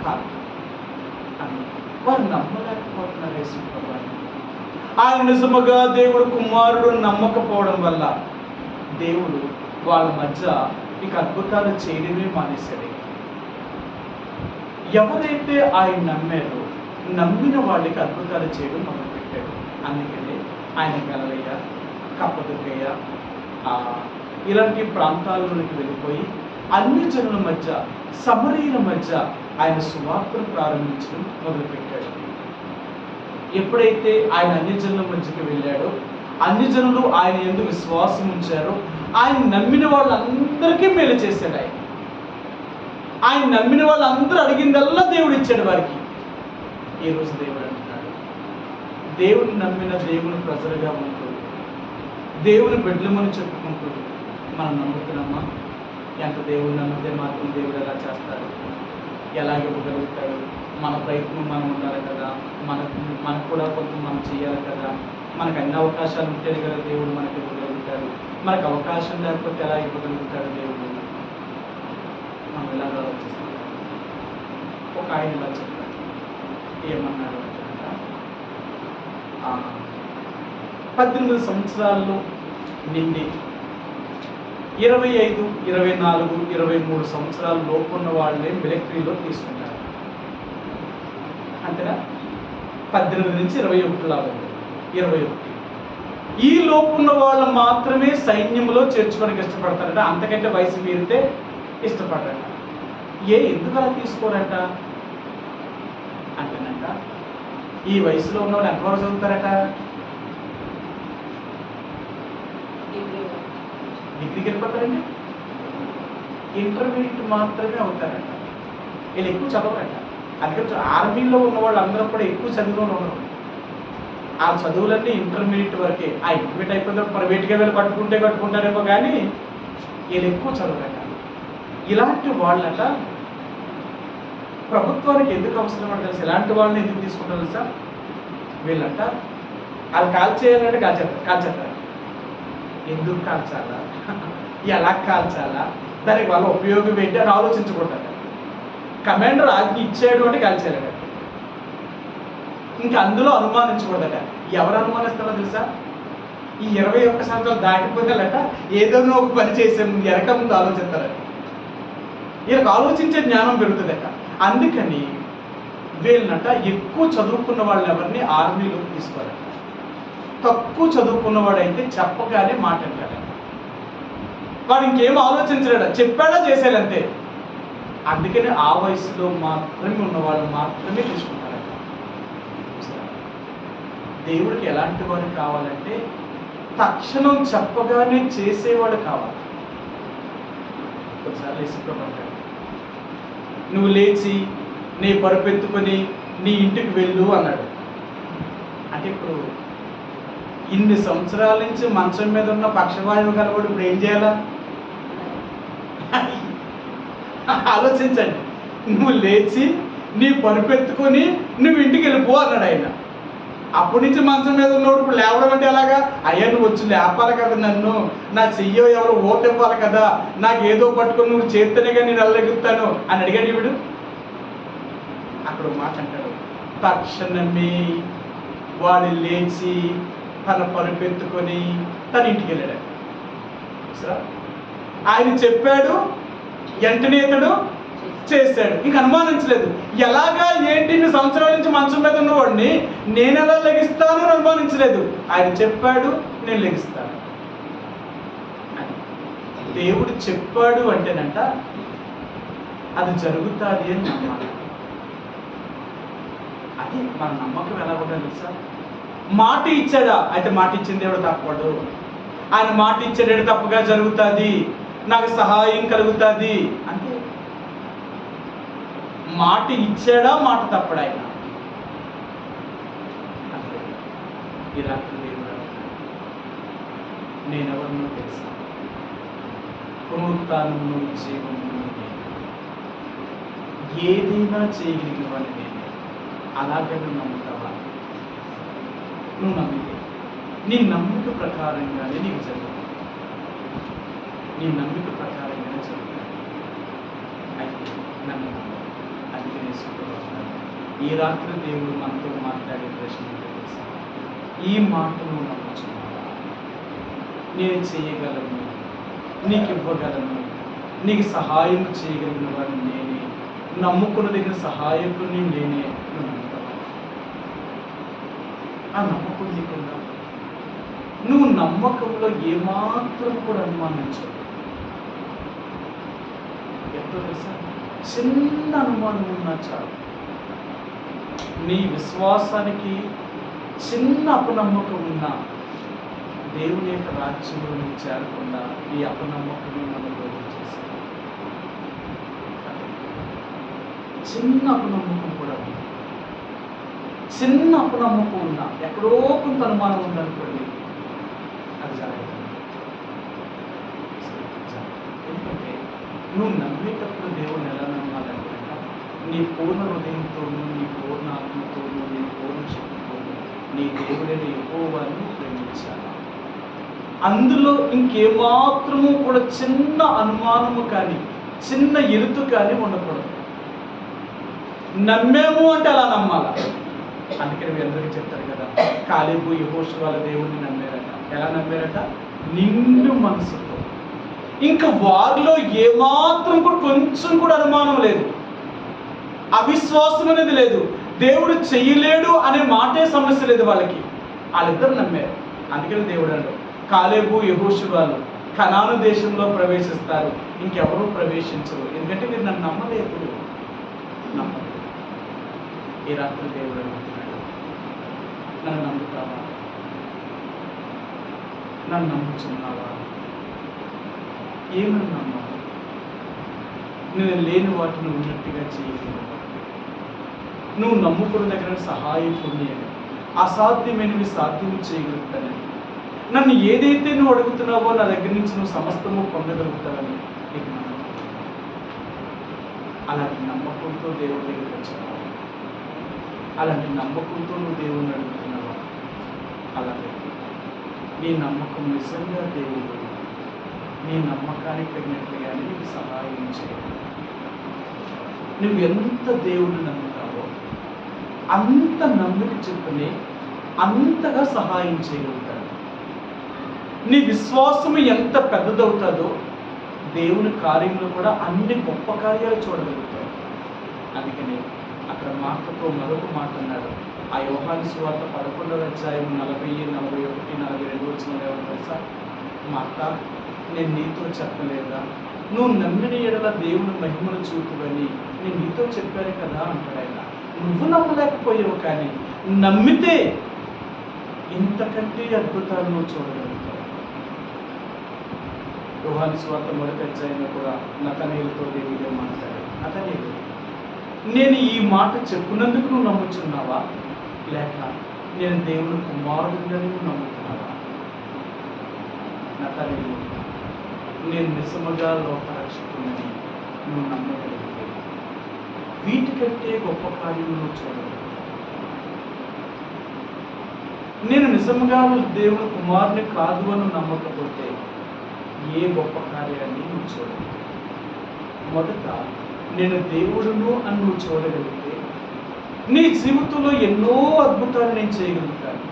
కాదు. వారు నమ్మలేకపోతున్నారు యేసు ప్రభువుని. ఆయన నిజముగా దేవుడు కుమారుడు నమ్మకపోవడం వల్ల దేవుడు వాళ్ళ మధ్య ఇక అద్భుతాలు చేయడమే మానేశాడు. ఎవరైతే ఆయన నమ్మారో నమ్మిన వాళ్ళకి అద్భుతాలు చేయడం మొదలుపెట్టాడు. అందుకనే ఆయన గలిలయ, కప్పదొక్కయ్య ఇలాంటి ప్రాంతాలలోకి వెళ్ళిపోయి అన్ని జనుల మధ్య సమరీయుల మధ్య ఆయన సువార్తను ప్రారంభించడం మొదలుపెట్టాడు. ఎప్పుడైతే ఆయన అన్ని జనుల మధ్యకి వెళ్ళాడో అన్ని జనులు ఆయన యందు విశ్వాసం ఉంచారో ఆయన నమ్మిన వాళ్ళందరికీ మేలు చేశాడు. ఆయన నమ్మిన వాళ్ళందరూ అడిగిందల్లా దేవుడు ఇచ్చాడు వారికి. ఈ రోజు దేవుడు అంటున్నాడు, దేవుని నమ్మిన దేవుని ప్రజలుగా ఉంటూ దేవుని బిడ్డలమని చెప్పుకుంటూ మనం నమ్ముతున్నామా? ఎంత దేవుని నమ్మితే మాత్రం దేవుడు ఎలా చేస్తాడు, ఎలాగ ఇవ్వగలుగుతాడు? మన ప్రయత్నం మనం ఉండాలి కదా, మనకు కూడా కొంత మనం చేయాలి కదా. మనకు అన్ని అవకాశాలు ఉంటేనే కదా దేవుడు మనకి ఇవ్వగలుగుతాడు. మనకు అవకాశం లేకపోతే ఎలా ఇవ్వగలుగుతాడు దేవుడు? మనం ఇలా ఆలోచిస్తాం. ఒక ఆయన ఇలా చెప్పాడు, ఏమన్నాడు అంటే 18 సంవత్సరాల్లో నిండి 25, 24, 23 సంవత్సరాల లోపు ఉన్న వాళ్ళే మిలిటరీలో తీసుకుంటారు. అంతేనా? 18 నుంచి 21 లాగా 21 ఈ లోపు ఉన్న వాళ్ళు మాత్రమే సైన్యంలో చేర్చుకోవడానికి ఇష్టపడతారట. అంతకంటే వయసు మీరితే ఇష్టపడరట. ఎందుకు అలా తీసుకోరట అంటేనంట, ఈ వయసులో ఉన్న వాళ్ళు ఎంతవరకు చదువుతారట? డిగ్రీకి వెళ్ళిపోతారండి. ఇంటర్మీడియట్ మాత్రమే అవుతారట. వీళ్ళు ఎక్కువ చదవరట. అందుకని ఆర్మీలో ఉన్న వాళ్ళు అందరూ కూడా ఎక్కువ చదువులో ఉండరు. ఆ చదువులన్నీ ఇంటర్మీడియట్ వరకే. ఆ ఇంటర్మీడియట్ అయిపోతే ప్రైవేట్గా వెళ్ళి కట్టుకుంటారేమో కానీ వీళ్ళు ఎక్కువ చదవరట. ఇలాంటి వాళ్ళట ప్రభుత్వానికి ఎందుకు అవసరం అంటే తెలుసు. ఇలాంటి వాళ్ళని ఎందుకు తీసుకుంటారు తెలుసా? వీళ్ళంట వాళ్ళు కాల్చేయాలంటే కాల్చేస్తారు. ఎందుకు కాల్చాలా, ఎలా కాల్చాలా, దానికి వాళ్ళ ఉపయోగం ఏంటి అని ఆలోచించుకుంటారు. కమాండర్ ఆజ్ఞ ఇచ్చాడు అంటే కాల్చేయాలట. ఇంకా అందులో అనుమానించకూడదట. ఎవరు అనుమానిస్తారో తెలుసా? ఈ 21 సంవత్సరాలు దాటిపోయాలట ఏదోనో ఒక పని చేసాం వెనక ముందు ఆలోచిస్తారట. వీళ్ళకి ఆలోచించే జ్ఞానం పెరుగుతుందట. అందుకని వీళ్ళనట ఎక్కువ చదువుకున్న వాళ్ళని ఎవరిని ఆర్మీలోకి తీసుకోవాలట. తక్కువ చదువుకున్నవాడైతే చెప్పగానే మాట అంటాడట. వాడు ఇంకేం ఆలోచించలేడ, చెప్పాడా చేసేయాలంతే. అందుకని ఆ వయసులో మాత్రమే ఉన్నవాళ్ళు మాత్రమే తీసుకుంటారట. దేవుడికి ఎలాంటి వాడు కావాలంటే తక్షణం చెప్పగానే చేసేవాడు కావాలి. ఒకసారి ఇసుకుంటాడు, నువ్వు లేచి నీ పరుపెత్తుకొని నీ ఇంటికి వెళ్ళు అన్నాడు. అంటే ఇప్పుడు ఇన్ని సంవత్సరాల నుంచి మంచం మీద ఉన్న పక్షవాయువు గలవాడు ఇప్పుడు ఏం చేయాలా? ఆలోచించండి. నువ్వు లేచి నీ పరుపెత్తుకొని నువ్వు ఇంటికి వెళ్ళిపో అన్నాడు ఆయన. అప్పటి నుంచి మంచం మీద ఉన్నవాడు ఇప్పుడు లేవడం అంటే ఎలాగా? అయ్యా నువ్వు వచ్చి లేపాలి కదా, నన్ను నా చెయ్యో ఎవరు ఓటు ఇవ్వాలి కదా, నాకు ఏదో పట్టుకొని నువ్వు చేస్తేనే కానీ నేను వెళ్ళగలుగుతాను అని అడిగాడు వీడు. అక్కడ మాట అంటాడు, తక్షణమే వాడు లేచి తన పరుపెత్తుకొని తన ఇంటికి వెళ్ళాడు. సరే, ఆయన చెప్పాడు, వెంటనే ఇతడు చేశాడు. ఇంక అనుమానించలేదు. ఎలాగా ఏంటి సంవత్సరాల నుంచి మంచం మీద ఉన్నవాడిని నేను ఎలా లెగిస్తాను అని అనుమానించలేదు. ఆయన చెప్పాడు, నేను లెగిస్తాను. దేవుడు చెప్పాడు అంటేనంట అది జరుగుతుంది అని నమ్మాలి. అది మన నమ్మకం ఎలా ఉండాలి తెలుసా? మాట ఇచ్చాడా, అయితే మాట ఇచ్చిన దేవుడు తప్పడు. ఆయన మాట ఇచ్చాడు తప్పగా జరుగుతుంది, నాకు సహాయం కలుగుతుంది అంటే మాట ఇచ్చాడా, మాట తప్పడా ఆయన? ఈ రాత్రి దేవుడు నేనెవరినో తెలుసా, పునరుత్థానమును జీవమును ఏదైనా చేయగలిగిన వాడిని నేను. అలాగే నువ్వు నమ్ముతావా? నువ్వు నమ్మితే నీ నమ్మిక ప్రకారంగానే నీకు జరుగుతుంది. నీ నమ్మిక ప్రకారంగానే జరుగుతుంది. అయితే నన్ను అందుకే నేర్చుకుంటున్నాను. ఈ రాత్రి దేవుడు మనతో మాట్లాడే ప్రశ్న ఏంటో తెలుసా? ఈ మాట నువ్వు నమ్ముచున్నావా? నేను చేయగలను, నీకు ఇవ్వగలను, నీకు సహాయం చేయగలిగిన వాడిని నేనే, నమ్ముకున్న దగ్గర సహాయకుని నేనే. నువ్వు నమ్ముతావా? ఆ నమ్మకం నీకుందా? నువ్వు నమ్మకంలో ఏమాత్రం కూడా అనుమానించవు. ఎంతో తెలుసా, చిన్న అనుమానం ఉన్నా చాలు, నీ విశ్వాసానికి చిన్న అపనమ్మకం ఉన్నా దేవుని యొక్క రాజ్యంలో నువ్వు చేరకుండా ఈ అపనమ్మకమే మనం దూరం చేశారు. చిన్న అపనమ్మకం కూడా ఉంది. చిన్న అపనమ్మకం ఉన్నా, ఎక్కడో కొంత అనుమానం ఉందనుకోండి, అది జరగదు. ఎందుకంటే నువ్వు నమ్మేటప్పుడు దేవుడిని ఎలా నమ్మాలంటే నీ పూర్ణ హృదయంతోనూ, నీ పూర్ణ ఆత్మతోనూ, నీ పూర్ణ శక్తితోనూ నీ దేవుడైన యెహోవాను ప్రేమించాలి. అందులో ఇంకేమాత్రము కూడా చిన్న అనుమానము కానీ చిన్న ఎరుతు కానీ ఉండకూడదు. నమ్మేము అంటే అలా నమ్మాల. అందుకని మీ అందరికీ చెప్తారు కదా, కాలేబు యెహోషువ వాళ్ళ దేవుడిని నమ్మారట. ఎలా నమ్మారట? నిండు మనసుతో. ఇంకా వారిలో ఏమాత్రం కూడా కొంచెం కూడా అనుమానం లేదు, అవిశ్వాసం అనేది లేదు, దేవుడు చెయ్యలేడు అనే మాటే సమస్య లేదు వాళ్ళకి. వాళ్ళిద్దరు నమ్మారు. అందుకని దేవుడు అన్నాడు, కాలేబు యెహోషువలు కనాను దేశంలో ప్రవేశిస్తారు, ఇంకెవరూ ప్రవేశించరు, ఎందుకంటే మీరు నన్ను నమ్మలేదు. నమ్మలేదు. ఈ రాత్రి దేవుడు అంటున్నాడు, నన్ను నమ్ముతావా? నన్ను నమ్ముచున్నావా? ఏమని నమ్మాలి? నేను లేని వాటిని ఉన్నట్టుగా చేయగలను. నువ్వు నమ్ముకున్న దగ్గర సహాయం పొందేయండి, అసాధ్యమైనవి సాధ్యం చేయగలుగుతానని. నన్ను ఏదైతే నువ్వు అడుగుతున్నావో నా దగ్గర నుంచి నువ్వు సమస్తము పొందగలుగుతావని నీకు నమ్మకం. అలాంటి నమ్మకంతో దేవుడి దగ్గరికి వచ్చావా? అలాంటి నమ్మకంతో నువ్వు దేవుడిని అడుగుతున్నావా? అలాగే నీ నమ్మకం నిజంగా దేవుడు నీ నమ్మకానికి తగినట్లుగానే నీకు సహాయం చేయాలి. నువ్వు ఎంత దేవుడిని నమ్ముతావో అంత నమ్మిక చెప్పునే అంతగా సహాయం చేయగలుగుతాడు. నీ విశ్వాసము ఎంత పెద్దదవుతుందో దేవుని కార్యంలో కూడా అన్ని గొప్ప కార్యాలు చూడగలుగుతావు. అందుకని అక్కడ మార్తతో మరొక మాట అన్నాడు. ఆ యోహాను సువార్త 11వ అధ్యాయం 40, 41, 42 వచనాలు ఏమో తెలుసా? మార్త, నేను నీతో చెప్పలేదా, నువ్వు నమ్మిన ఎడల దేవుని మహిమను చూపువని నేను నీతో చెప్పాను కదా అంటాడు ఆయన. నువ్వు నమ్మలేకపోయావు, కానీ నమ్మితే ఇంతకంటే అద్భుతాలు నువ్వు చూడగలుగుతావు. యోహాను సువార్త 1వ అధ్యాయంలో కూడా నతనయేలుతో దేవుడే మాట్లాడాడు. నతనయేలు, నేను ఈ మాట చెప్పినందుకు నువ్వు నమ్ముచున్నావా, లేక నేను దేవుని కుమారుడిని నువ్వు నమ్ముతున్నావా? నతనయేలు, నేను నిజముగా లోకరక్షకుడిని నువ్వు నమ్మగలిగితే వీటికంటే గొప్ప కార్యం నువ్వు చూడగలుగుతావు. నేను నిజంగా దేవుని కుమారుని కాదు అని నమ్మకపోతే ఏ గొప్ప కార్యాన్ని నువ్వు చూడగలుగుతావు. మొదట నేను దేవుడును అని నువ్వు చూడగలిగితే నీ జీవితంలో ఎన్నో అద్భుతాలు నేను చేయగలుగుతాను.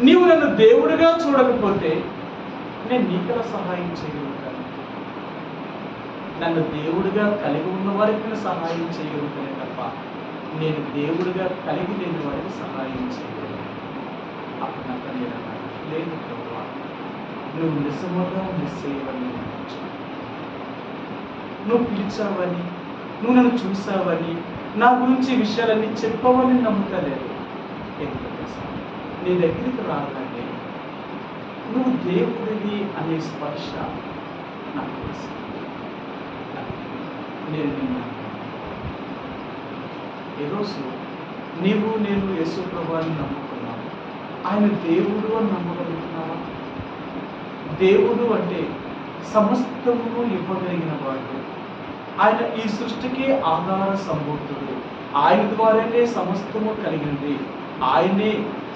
నీవు నన్ను దేవుడిగా చూడకపోతే నేను నీకలా సహాయం చేయగలుగుతాను. నన్ను దేవుడిగా కలిగి ఉన్న వారికి సహాయం చేయగలుగుతానే తప్ప నేను దేవుడిగా కలిగి లేని వారికి సహాయం చేయగలను. అప్పుడు నాకు లేదు ప్రభువా, నువ్వు నిజముగా నిశ్చయవని, నువ్వు పిలిచావని, నువ్వు నన్ను చూసావని, నా గురించి విషయాలన్నీ చెప్పవని నమ్ముతలేదు. ఎందుకంటే నీ దగ్గరికి రాగానే నువ్వు దేవుడివి అనే స్పర్శ నాకు తెలుసు. నేను నిన్ను ఈరోజు నీవు నేను యేసు ప్రభువుని నమ్ముకున్నావు. ఆయన దేవుడు అని నమ్మగలుగుతున్నావా? దేవుడు అంటే సమస్తమును ఇవ్వగలిగిన వాడు. ఆయన ఈ సృష్టికి ఆధార సంభూతుడు. ఆయన ద్వారానే సమస్తము కలిగింది. ఆయనే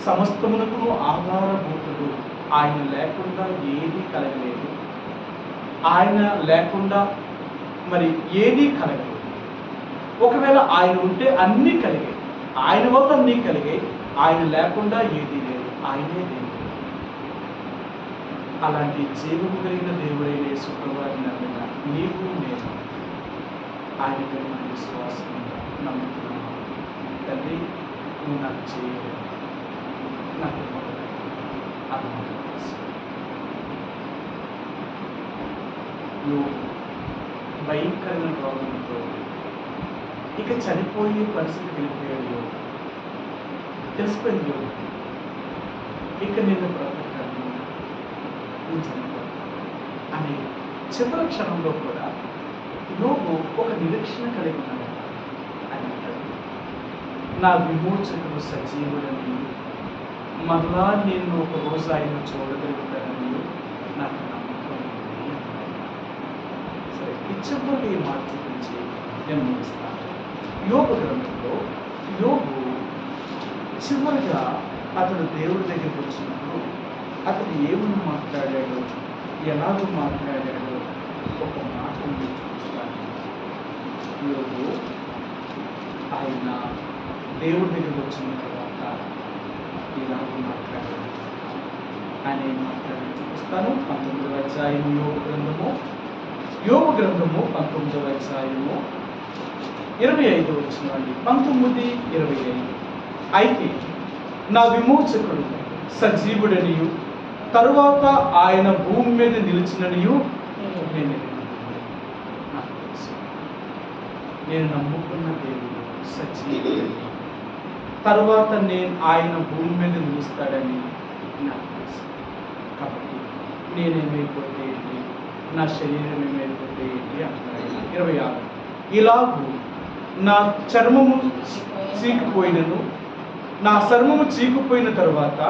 సమస్తమునకు ఆధారభూతుడు. ఆయన లేకుండా ఏదీ కలగలేదు. ఆయన లేకుండా మరి ఏదీ కలగలేదు. ఒకవేళ ఆయన ఉంటే అన్నీ కలిగాయి. ఆయన వల్ల అన్నీ కలిగాయి. ఆయన లేకుండా ఏదీ లేదు. ఆయనే దేవుడు. అలాంటి జీవము కలిగిన దేవుడైన యేసు ప్రభువుని నమ్మిన నీవు నేను ఆయన కలిగిన విశ్వాసం నమ్ముతున్నాను. తండ్రి, నువ్వు నాకు చేయలేదు, నాకు భయంకరమైన రోగంతో ఇక చనిపోయే పరిస్థితి వెళ్ళిపోయాడు. తెలిసిపోయింది ఇక నిన్ను బ్రతకను, నువ్వు చనిపో అని చివరి క్షణంలో కూడా యోగు ఒక నిరీక్షణ కలిగి ఉన్నాడు. అని నా విమోచకుడు సజీవుడని, మరలా నేను ఒక రోజు ఆయన చూడగలుగుతానని నాకు నమ్మకం ఉంది. సరే, చివరికి ఈ మాట గురించి నేను ముగిస్తాను. యోగు గ్రంథంలో యోగు చివరిగా అతడు దేవుడి దగ్గరికి వచ్చినప్పుడు అతడు ఏమని మాట్లాడాడు, ఎలాగో మాట్లాడాడు ఒక మాట చూస్తాను. యోగు ఆయన దేవుడి దగ్గరికి వచ్చిన తర్వాత ఇలాగో మాట్లాడాడు. ఆయన ఏం మాట్లాడాడు చూపిస్తాను. 19వ అధ్యాయం యోగు గ్రంథము 19వ అధ్యాయము 25 వచనాలు. 19, 25. అయితే నా విమోచకుడు సజీవుడనియు తరువాత ఆయన భూమి మీద నిలిచిననియు నేను నమ్ముకున్న దేవుడు సజీవుడని, తరువాత నేను ఆయన భూమి మీద నిలుస్తాడని నాకు తెలుసు. కాబట్టి నేనేమైపోతే ఏంటి, నా శరీరం ఏమైపోతే ఏంటి అంటాడు. 26. ఇలాగూ నా చర్మము చీకిపోయినను, నా చర్మము చీకిపోయిన తరువాత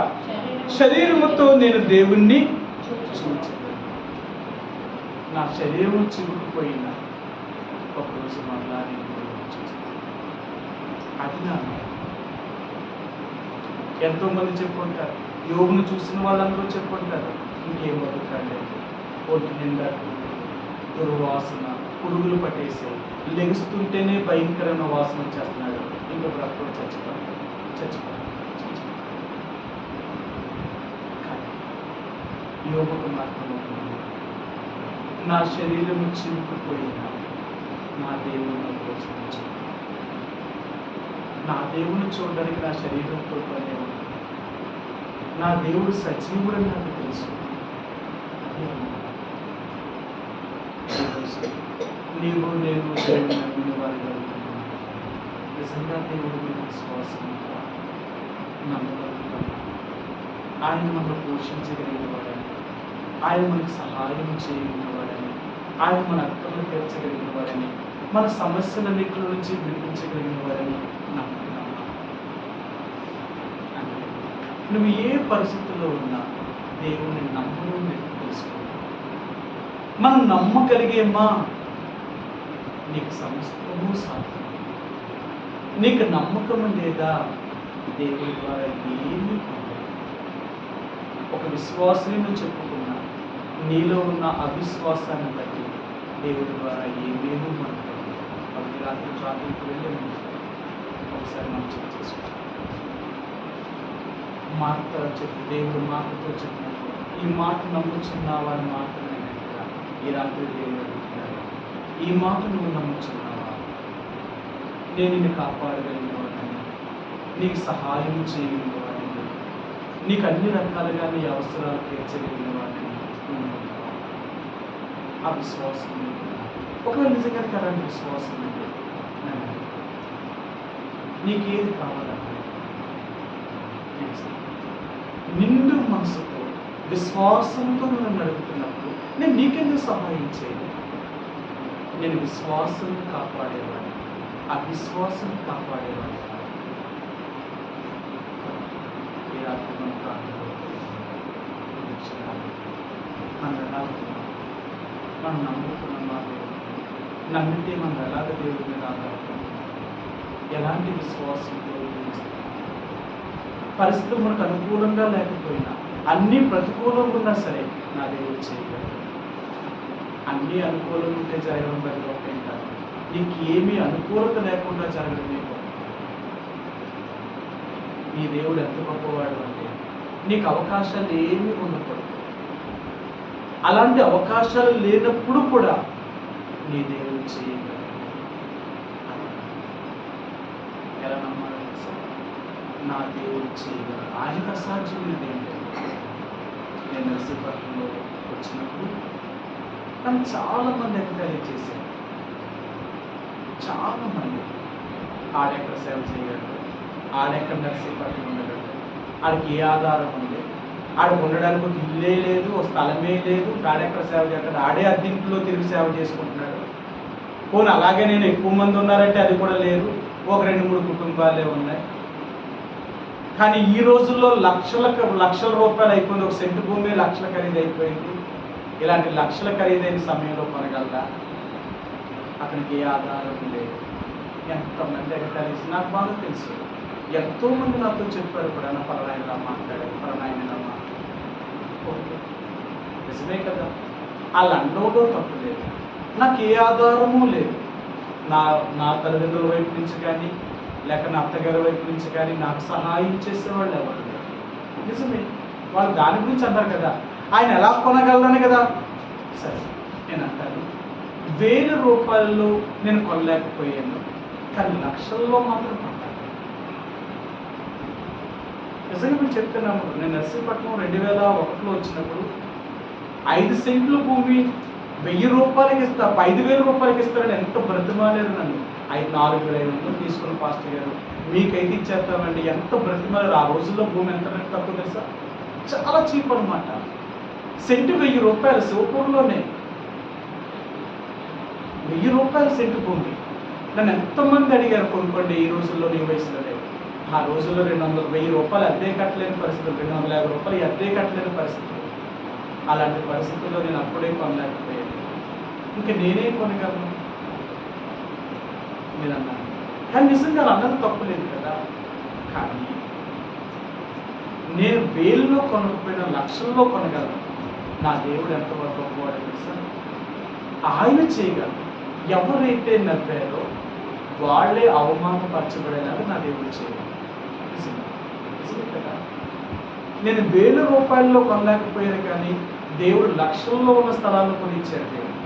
శరీరముతో నేను దేవుణ్ణి చూచగలను. నా శరీరం చీకుపోయిన ఒకరోజు మళ్ళా నేను దేవుణ్ణి చూస్తాను. అది నా ఎంతోమంది చెప్పుకుంటారు. యోగును చూసిన వాళ్ళందరూ చెప్పుకుంటారు, ఇంకేం బతుకుతాడు, ఒంటి నిండా దుర్వాసన, పురుగులు పట్టేసాయి, లెగుస్తుంటేనే భయంకరమైన వాసన వచ్చేస్తున్నాడు, ఇంకా బ్రతుకు చచ్చిపోతాడు. యోగుకు మాత్రము నా శరీరము చిరుకుపోయిన నా దేవుని పోషించు. నా దేవుని చూడడానికి నా శరీరంతో పనే ఉంది. నా దేవుడు సజీవుడని నాకు తెలుసు. నీవు నేను దేవుని నమ్మిన వారిగా ఉంటున్నాను. నిజంగా దేవుడు మీద విశ్వాసం నమ్మగలుగుతాను. ఆయన మనల్ని పోషించగలిగిన వాడని, ఆయన మనకు సహాయం చేయగలిగిన వాడని, ఆయన మన అక్కర్లు తీర్చగలిగిన వాడని, మన సమస్యలన్నింటి నుంచి విడిపించగలిగిన వాడని నమ్ముతున్నాను. అంటే నువ్వు ఏ పరిస్థితుల్లో ఉన్నా దేవుని నమ్మడం తెలుసుకో. మనం నమ్మగలిగేమా నీకు సమస్తము సాధ్యం. నీకు నమ్మకం లేదా దేవుడి ద్వారా ఏమీ పొందలేదు. ఒక విశ్వాసాన్ని నువ్వు చెప్పుకున్నా నీలో ఉన్న అవిశ్వాసాన్ని బట్టి దేవుడి ద్వారా ఏమేమో మనకు అవి రాత్రికి వెళ్ళి ఒకసారి మనం చెక్ చేసుకుంటాం. మాట చెప్పి దేవుడు మాటతో చెప్పినప్పుడు ఈ మాట నమ్ముచున్నావా అని మాత్రమే ఈ రాత్రి దేవుడు అడుగుతున్నాడు. ఈ మాట నువ్వు నమ్ముచున్నావా? నేను నిన్ను కాపాడగలిగిన వాడిని, నీకు సహాయం చేయగలిగిన వాడిని, నీకు అన్ని రకాలుగా నీ అవసరాలు తీర్చగలిగిన వాడిని ఆ విశ్వాసం. ఒకవేళ నిజంగా అలాంటి విశ్వాసం అంటే నీకేది కావాలంటే నిండు మనసుతో విశ్వాసంతో నువ్వు నడుపుతున్నప్పుడు నేను నీకెందుకు సహాయం చేయను? నేను విశ్వాసం కాపాడేవాడిని, ఆ విశ్వాసం కాపాడేవాడిని. ఈ రాత్రి మనం మనం ఎలాగుతున్నాం? మనం నమ్ముతున్నాం మా దేవుడు. నమ్మితే మనం ఎలాగ దేవుడి మీద ఆధారపడుతున్నాం? ఎలాంటి విశ్వాసంతో పరిస్థితులు మనకు అనుకూలంగా లేకపోయినా, అన్నీ ప్రతికూలంగా ఉన్నా సరే నా దేవుడు చేయగలడు. అన్నీ అనుకూలంగా ఉంటే జరగడం బట్టి ఒకటే కాదు, నీకు ఏమీ అనుకూలత లేకుండా జరగడమే గొప్ప. నీ దేవుడు ఎంత గొప్పవాడు అంటే నీకు అవకాశాలు ఏమీ ఉండకూడదు. అలాంటి అవకాశాలు లేనప్పుడు కూడా నీ దేవుడు చేయగలడు. ఎలా నమ్మాలి? నా దేవుడు చేయగలడు. ఆయనకు అసాధ్యమైనది ఏంటంటే నేను నర్సీపట్నంలో వచ్చినప్పుడు నన్ను చాలామంది ఎంకరేజ్ చేశారు. చాలామంది ఆడెక్కడ సేవ చేయగలడు, ఆడెక్కడ నర్సీపట్నం ఉండగలడు, ఆడికి ఏ ఆధారం ఉంది, ఆడికి ఉండడానికి ఒక ఇల్లే లేదు, ఒక స్థలమే లేదు, ఆడెక్కడ సేవ చేయగలడు, ఆడే అద్దెంట్లో తిరిగి సేవ చేసుకుంటున్నాడు. పోనీ అలాగే నేను ఎక్కువ మంది ఉన్నారంటే అది కూడా లేదు, ఒక 2-3 కుటుంబాలే ఉన్నాయి. కానీ ఈ రోజుల్లో లక్షల రూపాయలు అయిపోయింది. ఒక సెంటు భూమి లక్షల ఖరీదు అయిపోయింది. ఇలాంటి లక్షల ఖరీదైన సమయంలో కొనగలరా? అతనికి ఏ ఆధారం లేదు. ఎంతమంది కలిసి నాకు బాగా తెలుసు. ఎంతోమంది నాతో చెప్పారు కూడా, నా పరనాయనలా మాట్లాడారు, పరనాయనలా మాట్లాడారు. నిజమే కదా, వాళ్ళ అండంలో తప్పు లేదు. నాకు ఏ ఆధారము లేదు. నా తల్లిదండ్రుల వైపు నుంచి కానీ లేక నా అత్తగారి వైపు నుంచి కానీ నాకు సహాయం చేసేవాళ్ళు ఎవరు లేరు. నిజమే, వాళ్ళు దాని గురించి అంటారు కదా, ఆయన ఎలా కొనగలరని కదా. సరే, నేను అంటాను 1000 రూపాయల్లో నేను కొనలేకపోయాను, కానీ లక్షల్లో మాత్రం కొన్నాను. నిజంగా మీరు చెప్తున్నాము. నేను నర్సీపట్నం 2001లో వచ్చినప్పుడు 5 సెంట్ల భూమి 1000 రూపాయలకి ఇస్తా, 5000 రూపాయలకి ఇస్తారని ఎంత బ్రతిమాలేరు నన్ను. 4,500 తీసుకున్న పాస్టర్ గారు, మీకైతే ఇచ్చేస్తామండి. ఎంత బ్రతిమాలేరు. ఆ రోజుల్లో భూమి ఎంత తక్కువ తెలుసా? చాలా చీప్ అనమాట. సెంటు 1000 రూపాయలు. శివపూర్లోనే 1000 రూపాయల సెంటు భూమి. నన్ను ఎంతమంది అడిగారు కొనుక్కోండి ఈ రోజుల్లో, నీ వయసులోనే. ఆ రోజుల్లో 1000 రూపాయలు అద్దె కట్టలేని పరిస్థితులు, 250 రూపాయలు అద్దె కట్టలేని పరిస్థితులు. అలాంటి పరిస్థితుల్లో నేను అప్పుడే కొనలేకపోయాను. ఇంకా నేనే కొనగలను మీరు అన్నారు. కానీ నిజంగా అన్నది తప్పులేదు కదా. కానీ నేను 1000లో కొనకపోయినా లక్షల్లో కొనగలను. నా దేవుడు ఎంత గొప్పవాడో తెలుసా? ఆయన చేయగలరు. ఎవరైతే నవ్వారో వాళ్ళే అవమానపరచబడేలాగా నా దేవుడు చేయగలరు. నిజమే కదా. నేను 1000 రూపాయల్లో కొనలేకపోయాను, కానీ దేవుడు లక్షల్లో ఉన్న స్థలాలను కొని ఇచ్చాడు దేవుడు.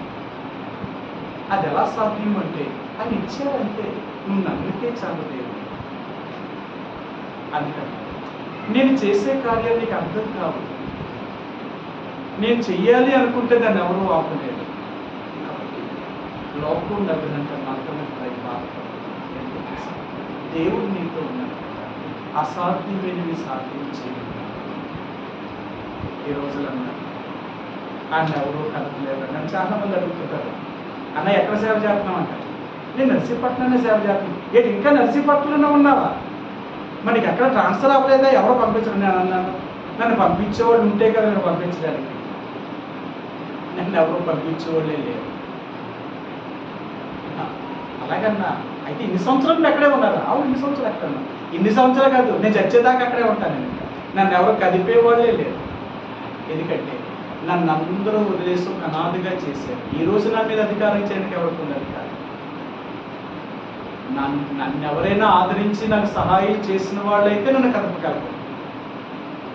అది ఎలా సాధ్యం అంటే ఆయన ఇచ్చాడంటే నువ్వు నమ్మితే చాలు దేవుడు. అందుకని నేను చేసే కార్యాలు నీకు అర్థం కావు, నేను చెయ్యాలి అనుకుంటే దాన్ని ఎవరూ ఆపలేరు. కాబట్టి లోకం నవ్వినంత మాత్రమే దేవుడు నీతో ఉన్నాడు. అసాధ్యమైనవి సాధ్యం చేయాలి. ఈ రోజులన్నా ఆయన ఎవరో కలపలేరు అని చాలా మంది అడుగుతుంటారు. అన్న ఎక్కడ సేవ చేస్తున్నావు అంటారు. నేను నర్సీపట్నంలో సేవ చేస్తున్నాను. ఏంటి ఇంకా నర్సీపట్నంలోనే ఉన్నావా? మనకి ఎక్కడ ట్రాన్స్ఫర్ అవ్వలేదా? ఎవరో పంపించరు. నేను అన్నాను, నన్ను పంపించేవాళ్ళు ఉంటే కదా నేను పంపించడానికి. నన్ను ఎవరో పంపించేవాళ్ళే లేరు. అలాగన్నా అయితే ఇన్ని సంవత్సరాలు ఎక్కడే ఉన్నారు? అవును, ఇన్ని సంవత్సరాలు ఎక్కడ ఉన్నా? ఇన్ని సంవత్సరాలు కాదు, నేను చచ్చేదాకా అక్కడే ఉంటాను. నేను నన్ను ఎవరో కదిపేవాళ్ళే లేరు. ఎందుకంటే నన్ను అందరూ వదిలేసి ఒక అనాథగా చేశారు. ఈ రోజు నా మీద అధికారం చేయడానికి ఎవరికి ఉంది అధికారం? నన్ను ఎవరైనా ఆదరించి నాకు సహాయం చేసిన వాళ్ళైతే నన్ను కదపగలరు.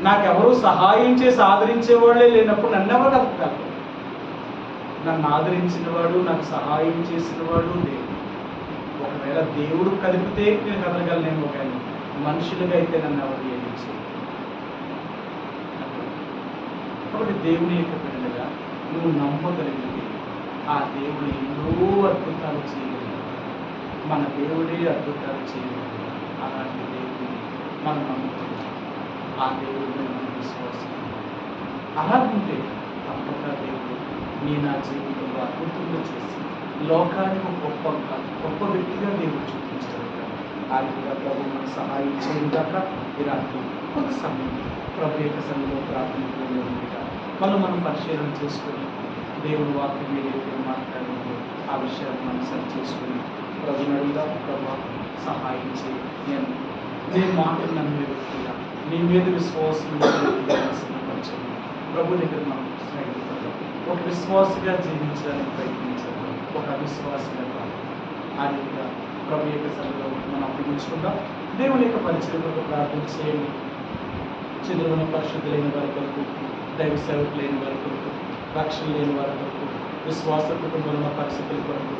నాకెవరూ సహాయం చేసి ఆదరించే వాళ్ళే లేనప్పుడు నన్ను ఎవరు కదపగలరు? నన్ను ఆదరించిన వాడు, నాకు సహాయం చేసిన వాడు దేవుడు. ఒకవేళ దేవుడు కదిపితే నేను కదలగలనేమో, కానీ మనుషులుగా అయితే నన్ను ఎవరు ఏమి చేయరు. కాబట్టి దేవుని యొక్క పిల్లలుగా నువ్వు నమ్మగలిగితే ఆ దేవుడు ఎన్నో అద్భుతాలు చేయగలడు. మన దేవుడే అద్భుతాలు చేయగలడు. అలాంటి దేవుడిని మనం నమ్ముతున్నాం. ఆ దేవుడిని మనం విశ్వాసం. అలాగుంటే తప్పక దేవుడు నా జీవితంలో అద్భుతంగా చేసి లోకానికి ఒక గొప్ప వ్యక్తిగా దేవుడు చూపించాడు. ఆ విధంగా ప్రభు మనకు సహాయం చేయగాక ఈ రాత్రి కొంత సమయం ప్రభు యొక్క సన్నిధిలో ప్రార్థనగా మనం పరిశీలన చేసుకుని దేవుడు వాక్యం ఏదైతే మాట్లాడిందో ఆ విషయాన్ని మనం సరి చేసుకుని ప్రభుని అడుగుదాం. ప్రభు సహాయం చేయి. నేను మాటలు నమ్మే వ్యక్తిగా నీ మీద విశ్వాసం పరిచయం ప్రభు దగ్గర మనం స్నేహితులు ఒక విశ్వాసగా జీవించడానికి ప్రయత్నించాలి. ఒక అవిశ్వాసంగా కాదు. ఆ విధంగా ప్రభు యొక్క సన్నిధిలో మనం అప్పగించుకుందాం. దేవుని యొక్క పరిచయకు ప్రార్థన చేయండి. చంద్రుని పరిశుద్ధులైన వారి కొరకు, దైవ సేవకులైన వారి కొరకు, రక్షణ లేని వారి కొరకు, విశ్వాస కుటుంబంలో పరిస్థితుల కొరకు,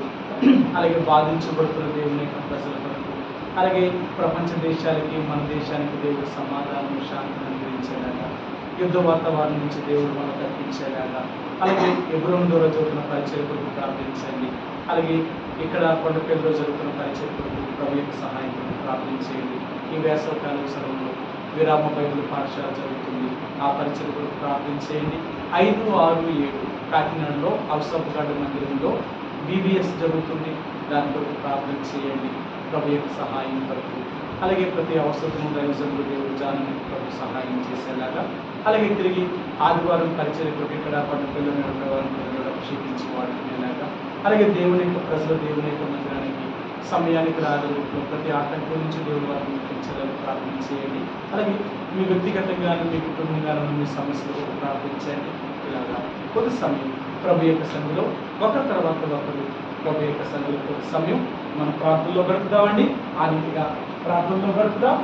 అలాగే బాధించబడుతున్న దేవుని యొక్క ప్రజల కొరకు, అలాగే ప్రపంచ దేశాలకి మన దేశానికి దేవుడు సమాధానం శాంతిని అందించేలాగా, యుద్ధ వాతావరణం నుంచి దేవుడు మనం తప్పించేలాగా, అలాగే ఎబ్రోను ద్వారా జరుగుతున్న పరిచయ కొరకు ప్రార్థించండి. అలాగే ఇక్కడ కొండపల్లిలో జరుగుతున్న పరిచయ కొరకు ప్రభు యొక్క సహాయం కొరకు ప్రార్థించేయండి. ఈ వేసవకాల సెలవులో విరామ బైబిల్ పాఠశాల జరుగుతుంది. ఆ పరిచయ కొరకు ప్రార్థించేయండి. 5, 6, 7 కాకినాడలో అవసరపు మందిరంలో బీబీఎస్ జరుగుతుంది. దాని కొరకు ప్రార్థన చేయండి ప్రభు యొక్క సహాయం కొరకు. అలాగే ప్రతి అవసరము దైవజనులు దేవుడు జానని ప్రభు సహాయం చేసేలాగా, అలాగే తిరిగి ఆదివారం పరిచయ కొరకు ఇక్కడ కొండపల్లిలో అభిషేకించి వాడుకునేలాగా, అలాగే దేవుని యొక్క ప్రజలు దేవుని యొక్క మందిరానికి సమయానికి రాగలుగుతూ ప్రతి ఆటంకం నుంచి దేవుడు వారిని ముగించాలని ప్రార్థన చేయండి. అలాగే మీ వ్యక్తిగతంగాను మీ కుటుంబంగాను మీ సమస్యలకు ప్రార్థించండి. ఇలాగా కొద్ది సమయం ప్రభు యొక్క సన్నిధిలో ఒకరి తర్వాత ఒకరు ప్రభు యొక్క సన్నిధిలో కొద్ది సమయం మనం ప్రార్థనలో గడుపుదామండి. ఆ రీతిగా ప్రార్థనలో గడుపుదాం.